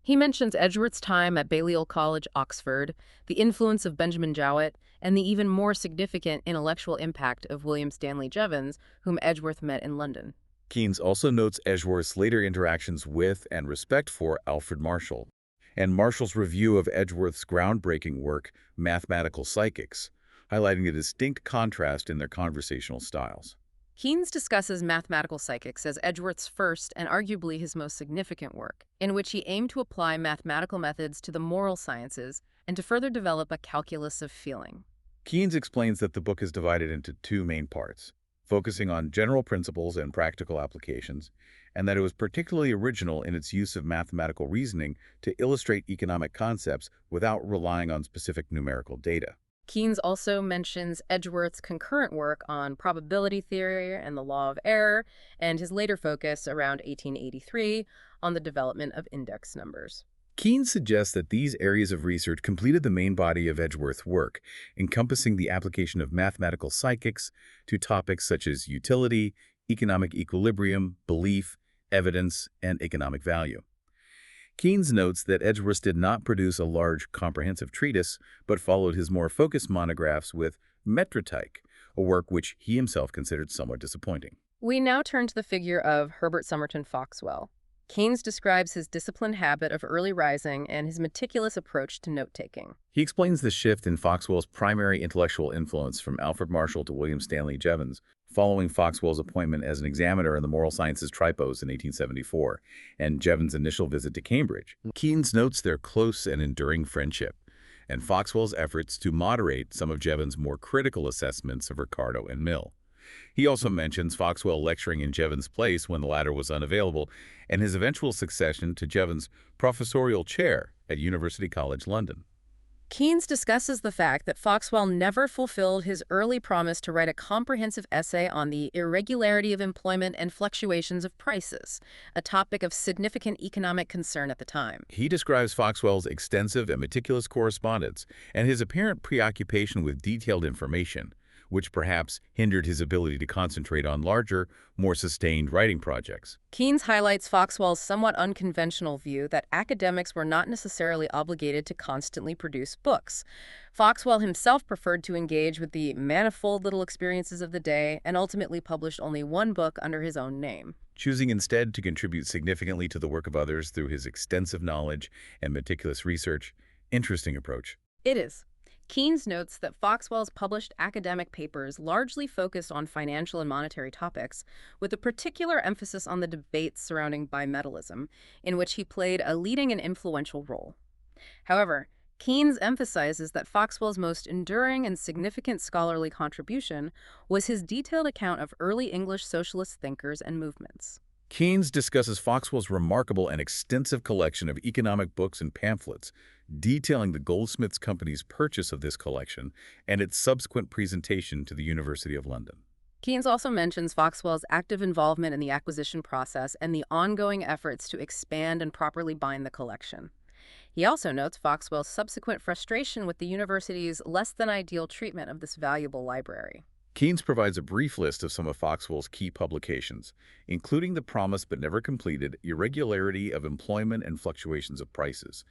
He mentions Edgeworth's time at Balliol College, Oxford, the influence of Benjamin Jowett, and the even more significant intellectual impact of William Stanley Jevons, whom Edgeworth met in London. Keynes also notes Edgeworth's later interactions with and respect for Alfred Marshall, and Marshall's review of Edgeworth's groundbreaking work, Mathematical Psychics, highlighting a distinct contrast in their conversational styles. Keynes discusses Mathematical Psychics as Edgeworth's first and arguably his most significant work, in which he aimed to apply mathematical methods to the moral sciences and to further develop a calculus of feeling. Keynes explains that the book is divided into two main parts, focusing on general principles and practical applications, and that it was particularly original in its use of mathematical reasoning to illustrate economic concepts without relying on specific numerical data. Keynes also mentions Edgeworth's concurrent work on probability theory and the law of error, and his later focus around 1883 on the development of index numbers. Keynes suggests that these areas of research completed the main body of Edgeworth's work, encompassing the application of mathematical psychics to topics such as utility, economic equilibrium, belief, evidence, and economic value. Keynes notes that Edgeworth did not produce a large, comprehensive treatise, but followed his more focused monographs with Metrotike, a work which he himself considered somewhat disappointing. We now turn to the figure of Herbert Somerton Foxwell. Keynes describes his disciplined habit of early rising and his meticulous approach to note-taking. He explains the shift in Foxwell's primary intellectual influence from Alfred Marshall to William Stanley Jevons, following Foxwell's appointment as an examiner in the Moral Sciences Tripos in 1874, and Jevons' initial visit to Cambridge. Keynes notes their close and enduring friendship, and Foxwell's efforts to moderate some of Jevons' more critical assessments of Ricardo and Mill. He also mentions Foxwell lecturing in Jevons' place when the latter was unavailable, and his eventual succession to Jevons' professorial chair at University College London. Keynes discusses the fact that Foxwell never fulfilled his early promise to write a comprehensive essay on the irregularity of employment and fluctuations of prices, a topic of significant economic concern at the time. He describes Foxwell's extensive and meticulous correspondence and his apparent preoccupation with detailed information, which perhaps hindered his ability to concentrate on larger, more sustained writing projects. Keynes highlights Foxwell's somewhat unconventional view that academics were not necessarily obligated to constantly produce books. Foxwell himself preferred to engage with the manifold little experiences of the day and ultimately published only one book under his own name. Choosing instead to contribute significantly to the work of others through his extensive knowledge and meticulous research. Interesting approach. It is. Keynes notes that Foxwell's published academic papers largely focused on financial and monetary topics, with a particular emphasis on the debates surrounding bimetallism, in which he played a leading and influential role. However, Keynes emphasizes that Foxwell's most enduring and significant scholarly contribution was his detailed account of early English socialist thinkers and movements. Keynes discusses Foxwell's remarkable and extensive collection of economic books and pamphlets, detailing the Goldsmiths Company's purchase of this collection and its subsequent presentation to the University of London. Keynes also mentions Foxwell's active involvement in the acquisition process and the ongoing efforts to expand and properly bind the collection. He also notes Foxwell's subsequent frustration with the university's less-than-ideal treatment of this valuable library. Keynes provides a brief list of some of Foxwell's key publications, including the promised but never completed Irregularity of Employment and Fluctuations of Prices,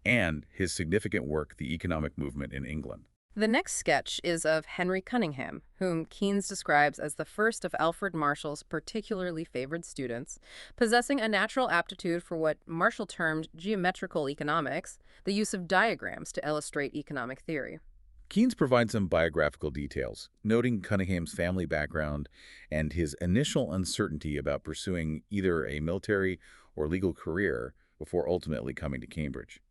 and his significant work, The Economic Movement in England. The next sketch is of Henry Cunningham, whom Keynes describes as the first of Alfred Marshall's particularly favored students, possessing a natural aptitude for what Marshall termed geometrical economics, the use of diagrams to illustrate economic theory. Keynes provides some biographical details, noting Cunningham's family background and his initial uncertainty about pursuing either a military or legal career before ultimately coming to Cambridge.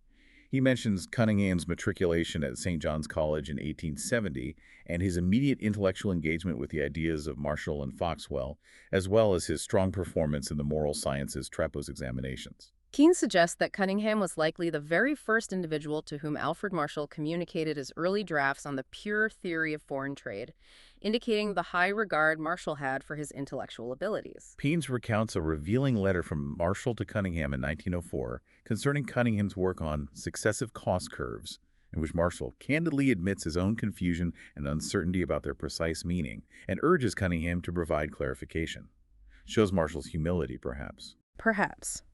He mentions Cunningham's matriculation at St. John's College in 1870 and his immediate intellectual engagement with the ideas of Marshall and Foxwell, as well as his strong performance in the moral sciences Trappo's examinations. Keynes suggests that Cunningham was likely the very first individual to whom Alfred Marshall communicated his early drafts on the pure theory of foreign trade, indicating the high regard Marshall had for his intellectual abilities. Keynes recounts a revealing letter from Marshall to Cunningham in 1904 concerning Cunningham's work on successive cost curves, in which Marshall candidly admits his own confusion and uncertainty about their precise meaning and urges Cunningham to provide clarification. Shows Marshall's humility, perhaps. Perhaps.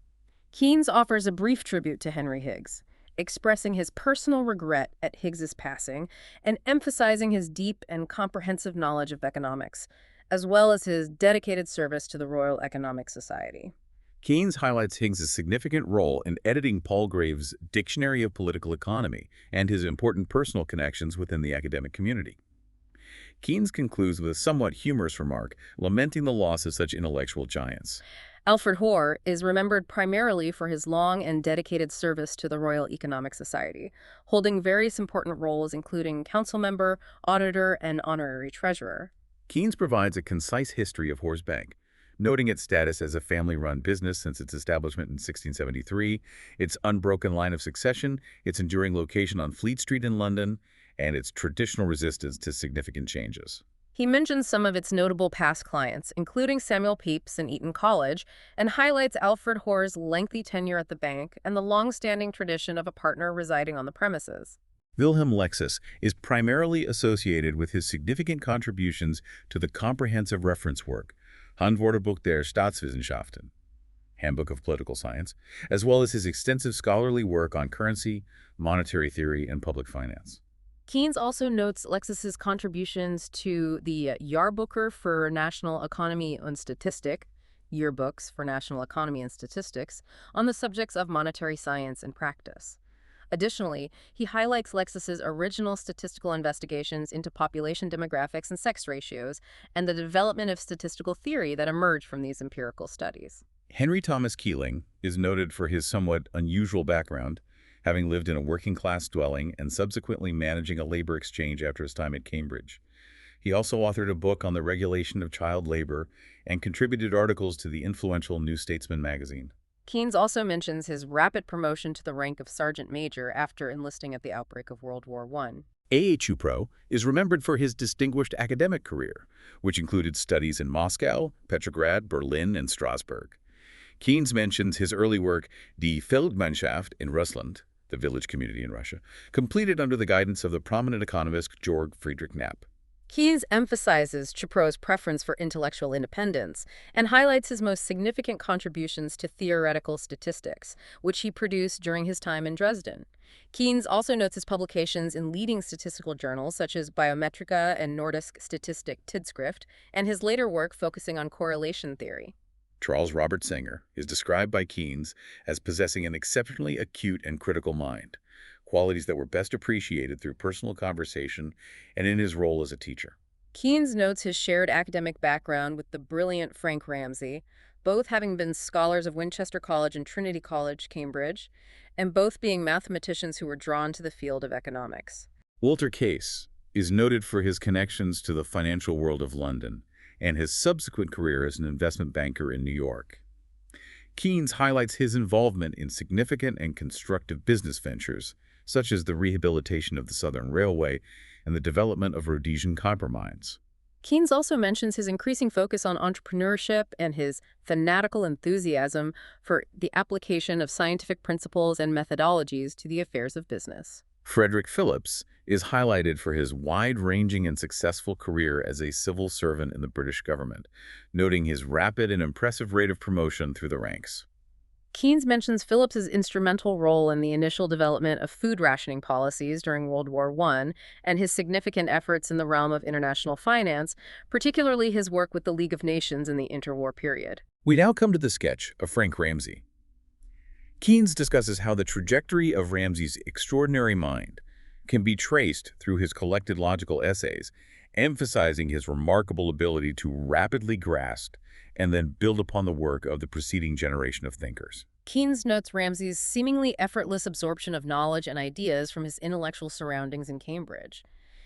Keynes offers a brief tribute to Henry Higgs, expressing his personal regret at Higgs's passing and emphasizing his deep and comprehensive knowledge of economics, as well as his dedicated service to the Royal Economic Society. Keynes highlights Higgs's significant role in editing Palgrave's Dictionary of Political Economy and his important personal connections within the academic community. Keynes concludes with a somewhat humorous remark, lamenting the loss of such intellectual giants. Alfred Hoare is remembered primarily for his long and dedicated service to the Royal Economic Society, holding various important roles including council member, auditor, and honorary treasurer. Keynes provides a concise history of Hoare's Bank, noting its status as a family-run business since its establishment in 1673, its unbroken line of succession, its enduring location on Fleet Street in London, and its traditional resistance to significant changes. He mentions some of its notable past clients, including Samuel Pepys and Eton College, and highlights Alfred Hoare's lengthy tenure at the bank and the long-standing tradition of a partner residing on the premises. Wilhelm Lexus is primarily associated with his significant contributions to the comprehensive reference work, Handwörterbuch der Staatswissenschaften, Handbook of Political Science, as well as his extensive scholarly work on currency, monetary theory, and public finance. Keynes also notes Lexus's contributions to the Jahrbucher für National Economy und Statistik, yearbooks for national economy and statistics, on the subjects of monetary science and practice. Additionally, he highlights Lexus's original statistical investigations into population demographics and sex ratios, and the development of statistical theory that emerged from these empirical studies. Henry Thomas Keeling is noted for his somewhat unusual background, having lived in a working-class dwelling and subsequently managing a labor exchange after his time at Cambridge. He also authored a book on the regulation of child labor and contributed articles to the influential New Statesman magazine. Keynes also mentions his rapid promotion to the rank of sergeant major after enlisting at the outbreak of World War I. A.H. is remembered for his distinguished academic career, which included studies in Moscow, Petrograd, Berlin, and Strasbourg. Keynes mentions his early work, Die Feldmannschaft in Russland, the village community in Russia, completed under the guidance of the prominent economist Georg Friedrich Knapp. Keynes emphasizes Chipro's preference for intellectual independence and highlights his most significant contributions to theoretical statistics, which he produced during his time in Dresden. Keynes also notes his publications in leading statistical journals such as Biometrica and Nordisk Statistik Tidskrift, and his later work focusing on correlation theory. Charles Robert Singer is described by Keynes as possessing an exceptionally acute and critical mind, qualities that were best appreciated through personal conversation and in his role as a teacher. Keynes notes his shared academic background with the brilliant Frank Ramsey, both having been scholars of Winchester College and Trinity College, Cambridge, and both being mathematicians who were drawn to the field of economics. Walter Case is noted for his connections to the financial world of London and his subsequent career as an investment banker in New York. Keynes highlights his involvement in significant and constructive business ventures, such as the rehabilitation of the Southern Railway and the development of Rhodesian copper mines. Keynes also mentions his increasing focus on entrepreneurship and his fanatical enthusiasm for the application of scientific principles and methodologies to the affairs of business. Frederick Phillips is highlighted for his wide-ranging and successful career as a civil servant in the British government, noting his rapid and impressive rate of promotion through the ranks. Keynes mentions Phillips's instrumental role in the initial development of food rationing policies during World War I and his significant efforts in the realm of international finance, particularly his work with the League of Nations in the interwar period. We now come to the sketch of Frank Ramsey. Keynes discusses how the trajectory of Ramsey's extraordinary mind can be traced through his collected logical essays, emphasizing his remarkable ability to rapidly grasp and then build upon the work of the preceding generation of thinkers. Keynes notes Ramsey's seemingly effortless absorption of knowledge and ideas from his intellectual surroundings in Cambridge.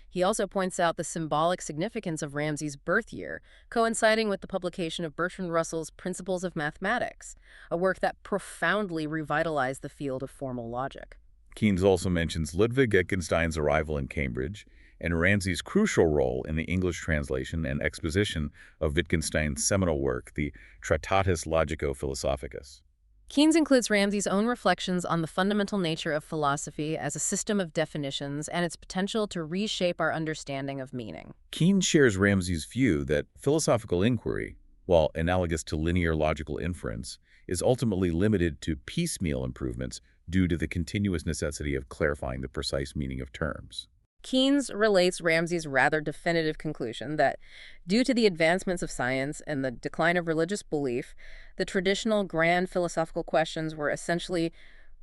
He also points out the symbolic significance of Ramsey's birth year, coinciding with the publication of Bertrand Russell's Principles of Mathematics, a work that profoundly revitalized the field of formal logic. Keynes also mentions Ludwig Wittgenstein's arrival in Cambridge and Ramsey's crucial role in the English translation and exposition of Wittgenstein's seminal work, the Tractatus Logico-Philosophicus. Keynes includes Ramsey's own reflections on the fundamental nature of philosophy as a system of definitions and its potential to reshape our understanding of meaning. Keynes shares Ramsey's view that philosophical inquiry, while analogous to linear logical inference, is ultimately limited to piecemeal improvements due to the continuous necessity of clarifying the precise meaning of terms. Keynes relates Ramsey's rather definitive conclusion that, due to the advancements of science and the decline of religious belief, the traditional grand philosophical questions were essentially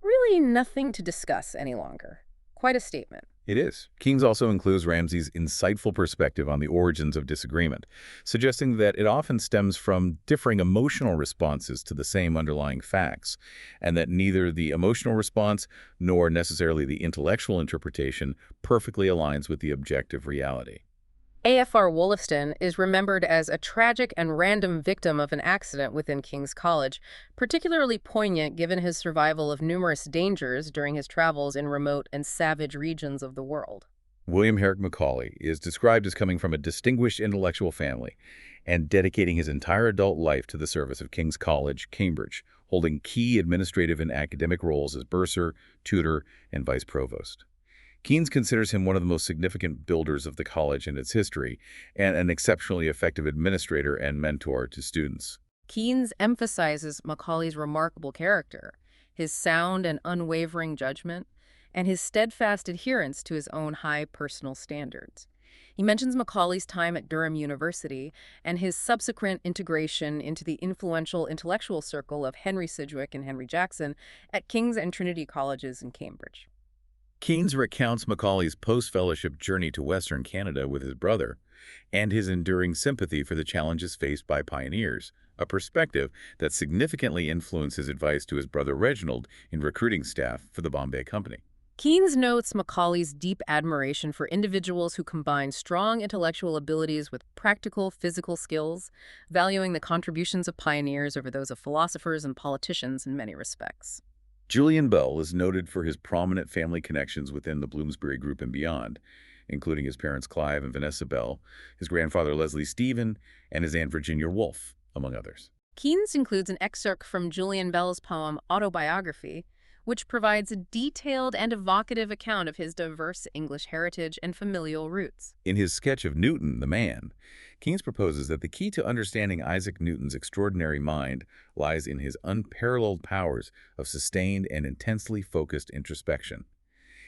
really nothing to discuss any longer. Quite a statement. It is. Keynes also includes Ramsey's insightful perspective on the origins of disagreement, suggesting that it often stems from differing emotional responses to the same underlying facts, and that neither the emotional response nor necessarily the intellectual interpretation perfectly aligns with the objective reality. A.F.R. Wollaston is remembered as a tragic and random victim of an accident within King's College, particularly poignant given his survival of numerous dangers during his travels in remote and savage regions of the world. William Herrick Macaulay is described as coming from a distinguished intellectual family and dedicating his entire adult life to the service of King's College, Cambridge, holding key administrative and academic roles as bursar, tutor, and vice provost. Keynes considers him one of the most significant builders of the college and its history, and an exceptionally effective administrator and mentor to students. Keynes emphasizes Macaulay's remarkable character, his sound and unwavering judgment, and his steadfast adherence to his own high personal standards. He mentions Macaulay's time at Durham University and his subsequent integration into the influential intellectual circle of Henry Sidgwick and Henry Jackson at King's and Trinity Colleges in Cambridge. Keynes recounts Macaulay's post-fellowship journey to Western Canada with his brother and his enduring sympathy for the challenges faced by pioneers, a perspective that significantly influenced his advice to his brother Reginald in recruiting staff for the Bombay Company. Keynes notes Macaulay's deep admiration for individuals who combine strong intellectual abilities with practical physical skills, valuing the contributions of pioneers over those of philosophers and politicians in many respects. Julian Bell is noted for his prominent family connections within the Bloomsbury Group and beyond, including his parents Clive and Vanessa Bell, his grandfather Leslie Stephen, and his Aunt Virginia Woolf, among others. Keynes includes an excerpt from Julian Bell's poem Autobiography, which provides a detailed and evocative account of his diverse English heritage and familial roots. In his sketch of Newton, the man, Keynes proposes that the key to understanding Isaac Newton's extraordinary mind lies in his unparalleled powers of sustained and intensely focused introspection.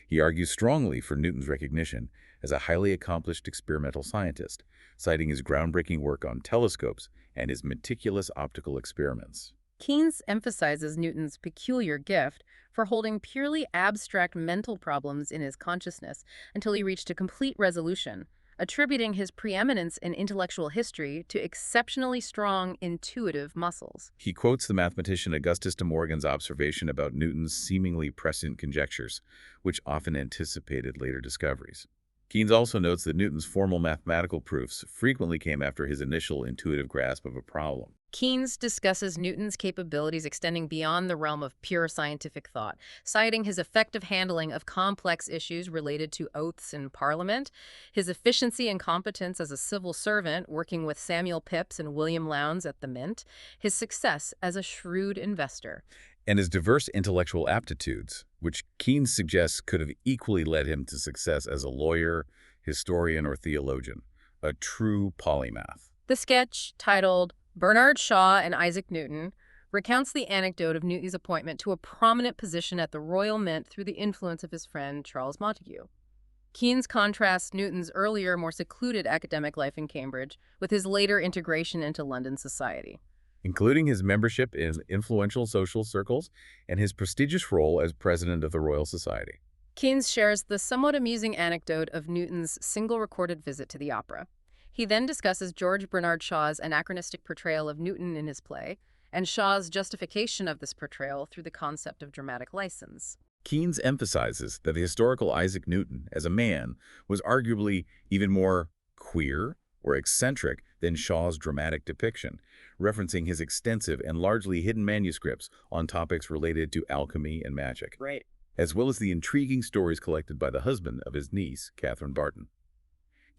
He argues strongly for Newton's recognition as a highly accomplished experimental scientist, citing his groundbreaking work on telescopes and his meticulous optical experiments. Keynes emphasizes Newton's peculiar gift for holding purely abstract mental problems in his consciousness until he reached a complete resolution, attributing his preeminence in intellectual history to exceptionally strong intuitive muscles. He quotes the mathematician Augustus de Morgan's observation about Newton's seemingly prescient conjectures, which often anticipated later discoveries. Keynes also notes that Newton's formal mathematical proofs frequently came after his initial intuitive grasp of a problem. Keynes discusses Newton's capabilities extending beyond the realm of pure scientific thought, citing his effective handling of complex issues related to oaths in Parliament, his efficiency and competence as a civil servant working with Samuel Pepys and William Lowndes at the Mint, his success as a shrewd investor, and his diverse intellectual aptitudes, which Keynes suggests could have equally led him to success as a lawyer, historian, or theologian, a true polymath. The sketch, titled Bernard Shaw and Isaac Newton, recounts the anecdote of Newton's appointment to a prominent position at the Royal Mint through the influence of his friend Charles Montague. Keynes contrasts Newton's earlier, more secluded academic life in Cambridge with his later integration into London society, including his membership in influential social circles and his prestigious role as president of the Royal Society. Keynes shares the somewhat amusing anecdote of Newton's single recorded visit to the opera. He then discusses George Bernard Shaw's anachronistic portrayal of Newton in his play, and Shaw's justification of this portrayal through the concept of dramatic license. Keynes emphasizes that the historical Isaac Newton, as a man, was arguably even more queer or eccentric than Shaw's dramatic depiction, referencing his extensive and largely hidden manuscripts on topics related to alchemy and magic, Right. as well as the intriguing stories collected by the husband of his niece, Catherine Barton.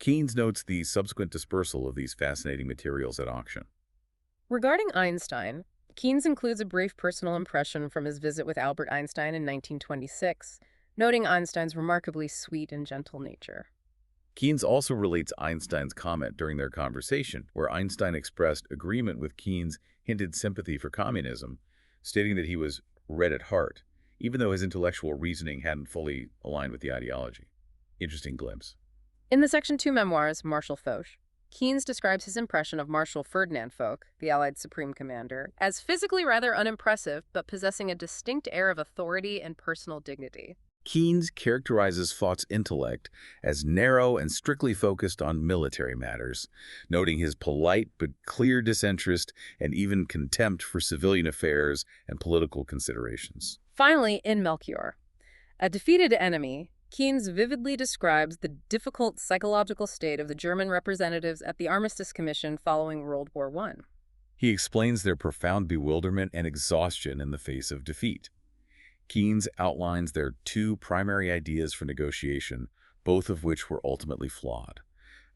Keynes notes the subsequent dispersal of these fascinating materials at auction. Regarding Einstein, Keynes includes a brief personal impression from his visit with Albert Einstein in 1926, noting Einstein's remarkably sweet and gentle nature. Keynes also relates Einstein's comment during their conversation, where Einstein expressed agreement with Keynes' hinted sympathy for communism, stating that he was red at heart, even though his intellectual reasoning hadn't fully aligned with the ideology. Interesting glimpse. In the Section 2 memoirs, Marshal Foch, Keynes describes his impression of Marshal Ferdinand Foch, the Allied Supreme Commander, as physically rather unimpressive, but possessing a distinct air of authority and personal dignity. Keynes characterizes Foch's intellect as narrow and strictly focused on military matters, noting his polite but clear disinterest and even contempt for civilian affairs and political considerations. Finally, in Melchior, a defeated enemy, Keynes vividly describes the difficult psychological state of the German representatives at the Armistice Commission following World War I. He explains their profound bewilderment and exhaustion in the face of defeat. Keynes outlines their two primary ideas for negotiation, both of which were ultimately flawed: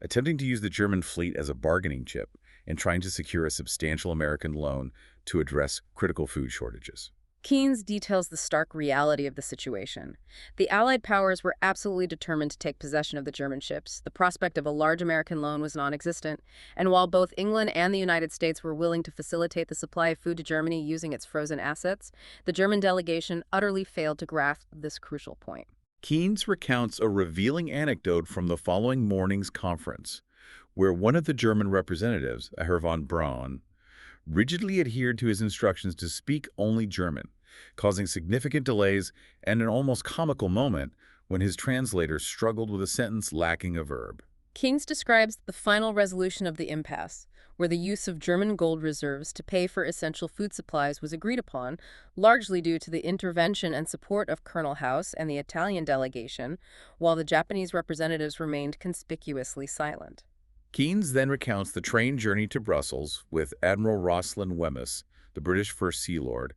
attempting to use the German fleet as a bargaining chip and trying to secure a substantial American loan to address critical food shortages. Keynes details the stark reality of the situation. The Allied powers were absolutely determined to take possession of the German ships. The prospect of a large American loan was non-existent, and while both England and the United States were willing to facilitate the supply of food to Germany using its frozen assets, the German delegation utterly failed to grasp this crucial point. Keynes recounts a revealing anecdote from the following morning's conference, where one of the German representatives, a Herr von Braun, rigidly adhered to his instructions to speak only German, causing significant delays and an almost comical moment when his translator struggled with a sentence lacking a verb. Keynes describes the final resolution of the impasse, where the use of German gold reserves to pay for essential food supplies was agreed upon, largely due to the intervention and support of Colonel House and the Italian delegation, while the Japanese representatives remained conspicuously silent. Keynes then recounts the train journey to Brussels with Admiral Rosslyn Wemyss, the British First Sea Lord,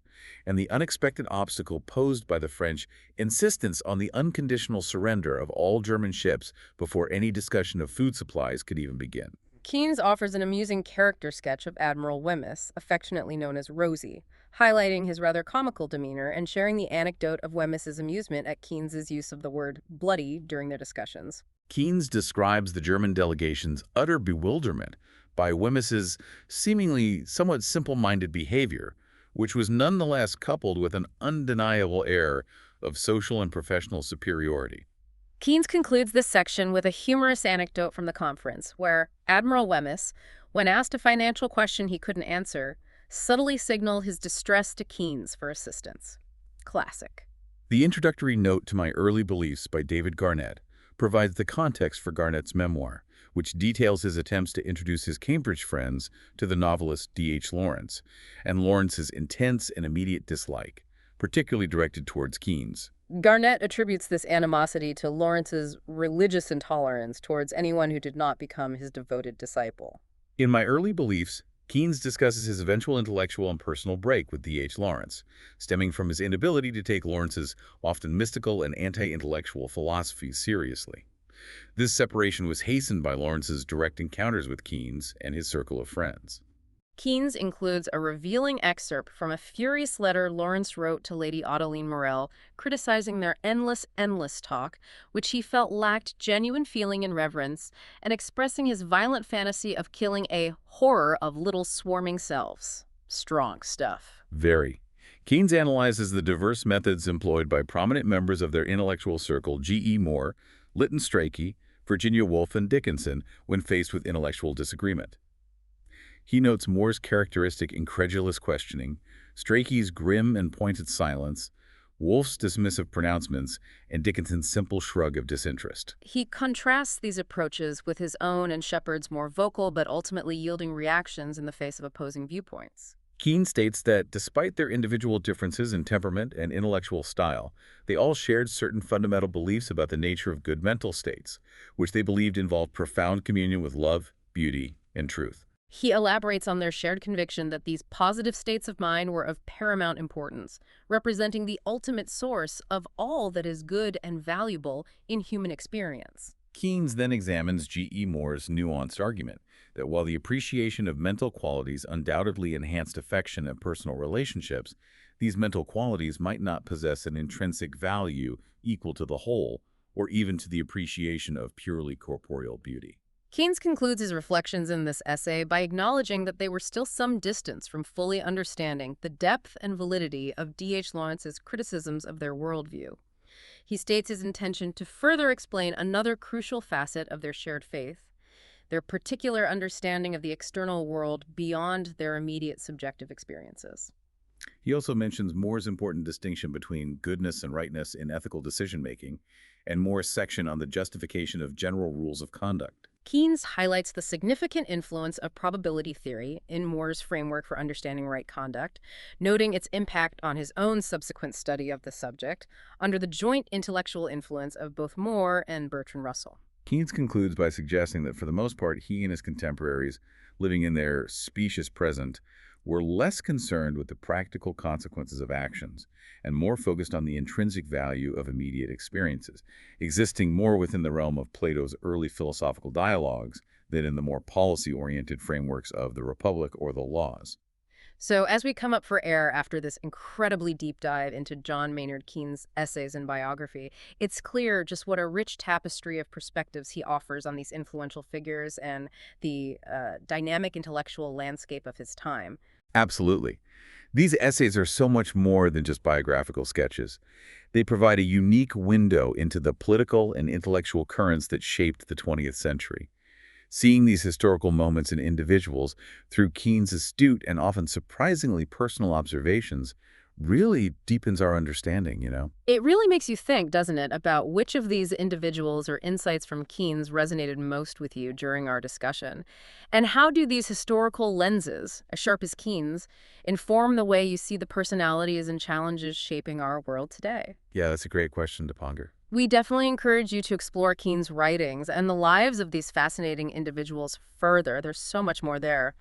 and the unexpected obstacle posed by the French insistence on the unconditional surrender of all German ships before any discussion of food supplies could even begin. Keynes offers an amusing character sketch of Admiral Wemyss, affectionately known as Rosie, highlighting his rather comical demeanor and sharing the anecdote of Wemyss's amusement at Keynes's use of the word bloody during their discussions. Keynes describes the German delegation's utter bewilderment by Wemyss's seemingly somewhat simple-minded behavior, which was nonetheless coupled with an undeniable air of social and professional superiority. Keynes concludes this section with a humorous anecdote from the conference, where Admiral Wemyss, when asked a financial question he couldn't answer, subtly signaled his distress to Keynes for assistance. Classic. The introductory note to My Early Beliefs by David Garnett provides the context for Garnett's memoir, which details his attempts to introduce his Cambridge friends to the novelist D.H. Lawrence, and Lawrence's intense and immediate dislike, particularly directed towards Keynes. Garnett attributes this animosity to Lawrence's religious intolerance towards anyone who did not become his devoted disciple. In My Early Beliefs, Keynes discusses his eventual intellectual and personal break with D.H. Lawrence, stemming from his inability to take Lawrence's often mystical and anti-intellectual philosophies seriously. This separation was hastened by Lawrence's direct encounters with Keynes and his circle of friends. Keynes includes a revealing excerpt from a furious letter Lawrence wrote to Lady Ottoline Morel, criticizing their endless talk, which he felt lacked genuine feeling and reverence, and expressing his violent fantasy of killing a horror of little swarming selves. Strong stuff. Very. Keynes analyzes the diverse methods employed by prominent members of their intellectual circle G.E. Moore, Lytton Strachey, Virginia Woolf, and Dickinson when faced with intellectual disagreement. He notes Moore's characteristic incredulous questioning, Strachey's grim and pointed silence, Woolf's dismissive pronouncements, and Dickinson's simple shrug of disinterest. He contrasts these approaches with his own and Shepard's more vocal but ultimately yielding reactions in the face of opposing viewpoints. Keynes states that despite their individual differences in temperament and intellectual style, they all shared certain fundamental beliefs about the nature of good mental states, which they believed involved profound communion with love, beauty, and truth. He elaborates on their shared conviction that these positive states of mind were of paramount importance, representing the ultimate source of all that is good and valuable in human experience. Keynes then examines G.E. Moore's nuanced argument that while the appreciation of mental qualities undoubtedly enhanced affection and personal relationships, these mental qualities might not possess an intrinsic value equal to the whole or even to the appreciation of purely corporeal beauty. Keynes concludes his reflections in this essay by acknowledging that they were still some distance from fully understanding the depth and validity of D.H. Lawrence's criticisms of their worldview. He states his intention to further explain another crucial facet of their shared faith, their particular understanding of the external world beyond their immediate subjective experiences. He also mentions Moore's important distinction between goodness and rightness in ethical decision-making, and Moore's section on the justification of general rules of conduct. Keynes highlights the significant influence of probability theory in Moore's framework for understanding right conduct, noting its impact on his own subsequent study of the subject under the joint intellectual influence of both Moore and Bertrand Russell. Keynes concludes by suggesting that for the most part, he and his contemporaries, living in their specious present, were less concerned with the practical consequences of actions and more focused on the intrinsic value of immediate experiences, existing more within the realm of Plato's early philosophical dialogues than in the more policy-oriented frameworks of the Republic or the Laws. So as we come up for air after this incredibly deep dive into John Maynard Keynes' essays and biography, it's clear just what a rich tapestry of perspectives he offers on these influential figures and the dynamic intellectual landscape of his time. Absolutely. These essays are so much more than just biographical sketches. They provide a unique window into the political and intellectual currents that shaped the 20th century. Seeing these historical moments in individuals through Keynes' astute and often surprisingly personal observations really deepens our understanding. It really makes you think, doesn't it, about which of these individuals or insights from Keynes resonated most with you during our discussion. And how do these historical lenses, as sharp as Keynes, inform the way you see the personalities and challenges shaping our world today? Yeah, that's a great question to ponder. We definitely encourage you to explore Keynes' writings and the lives of these fascinating individuals further. There's so much more there.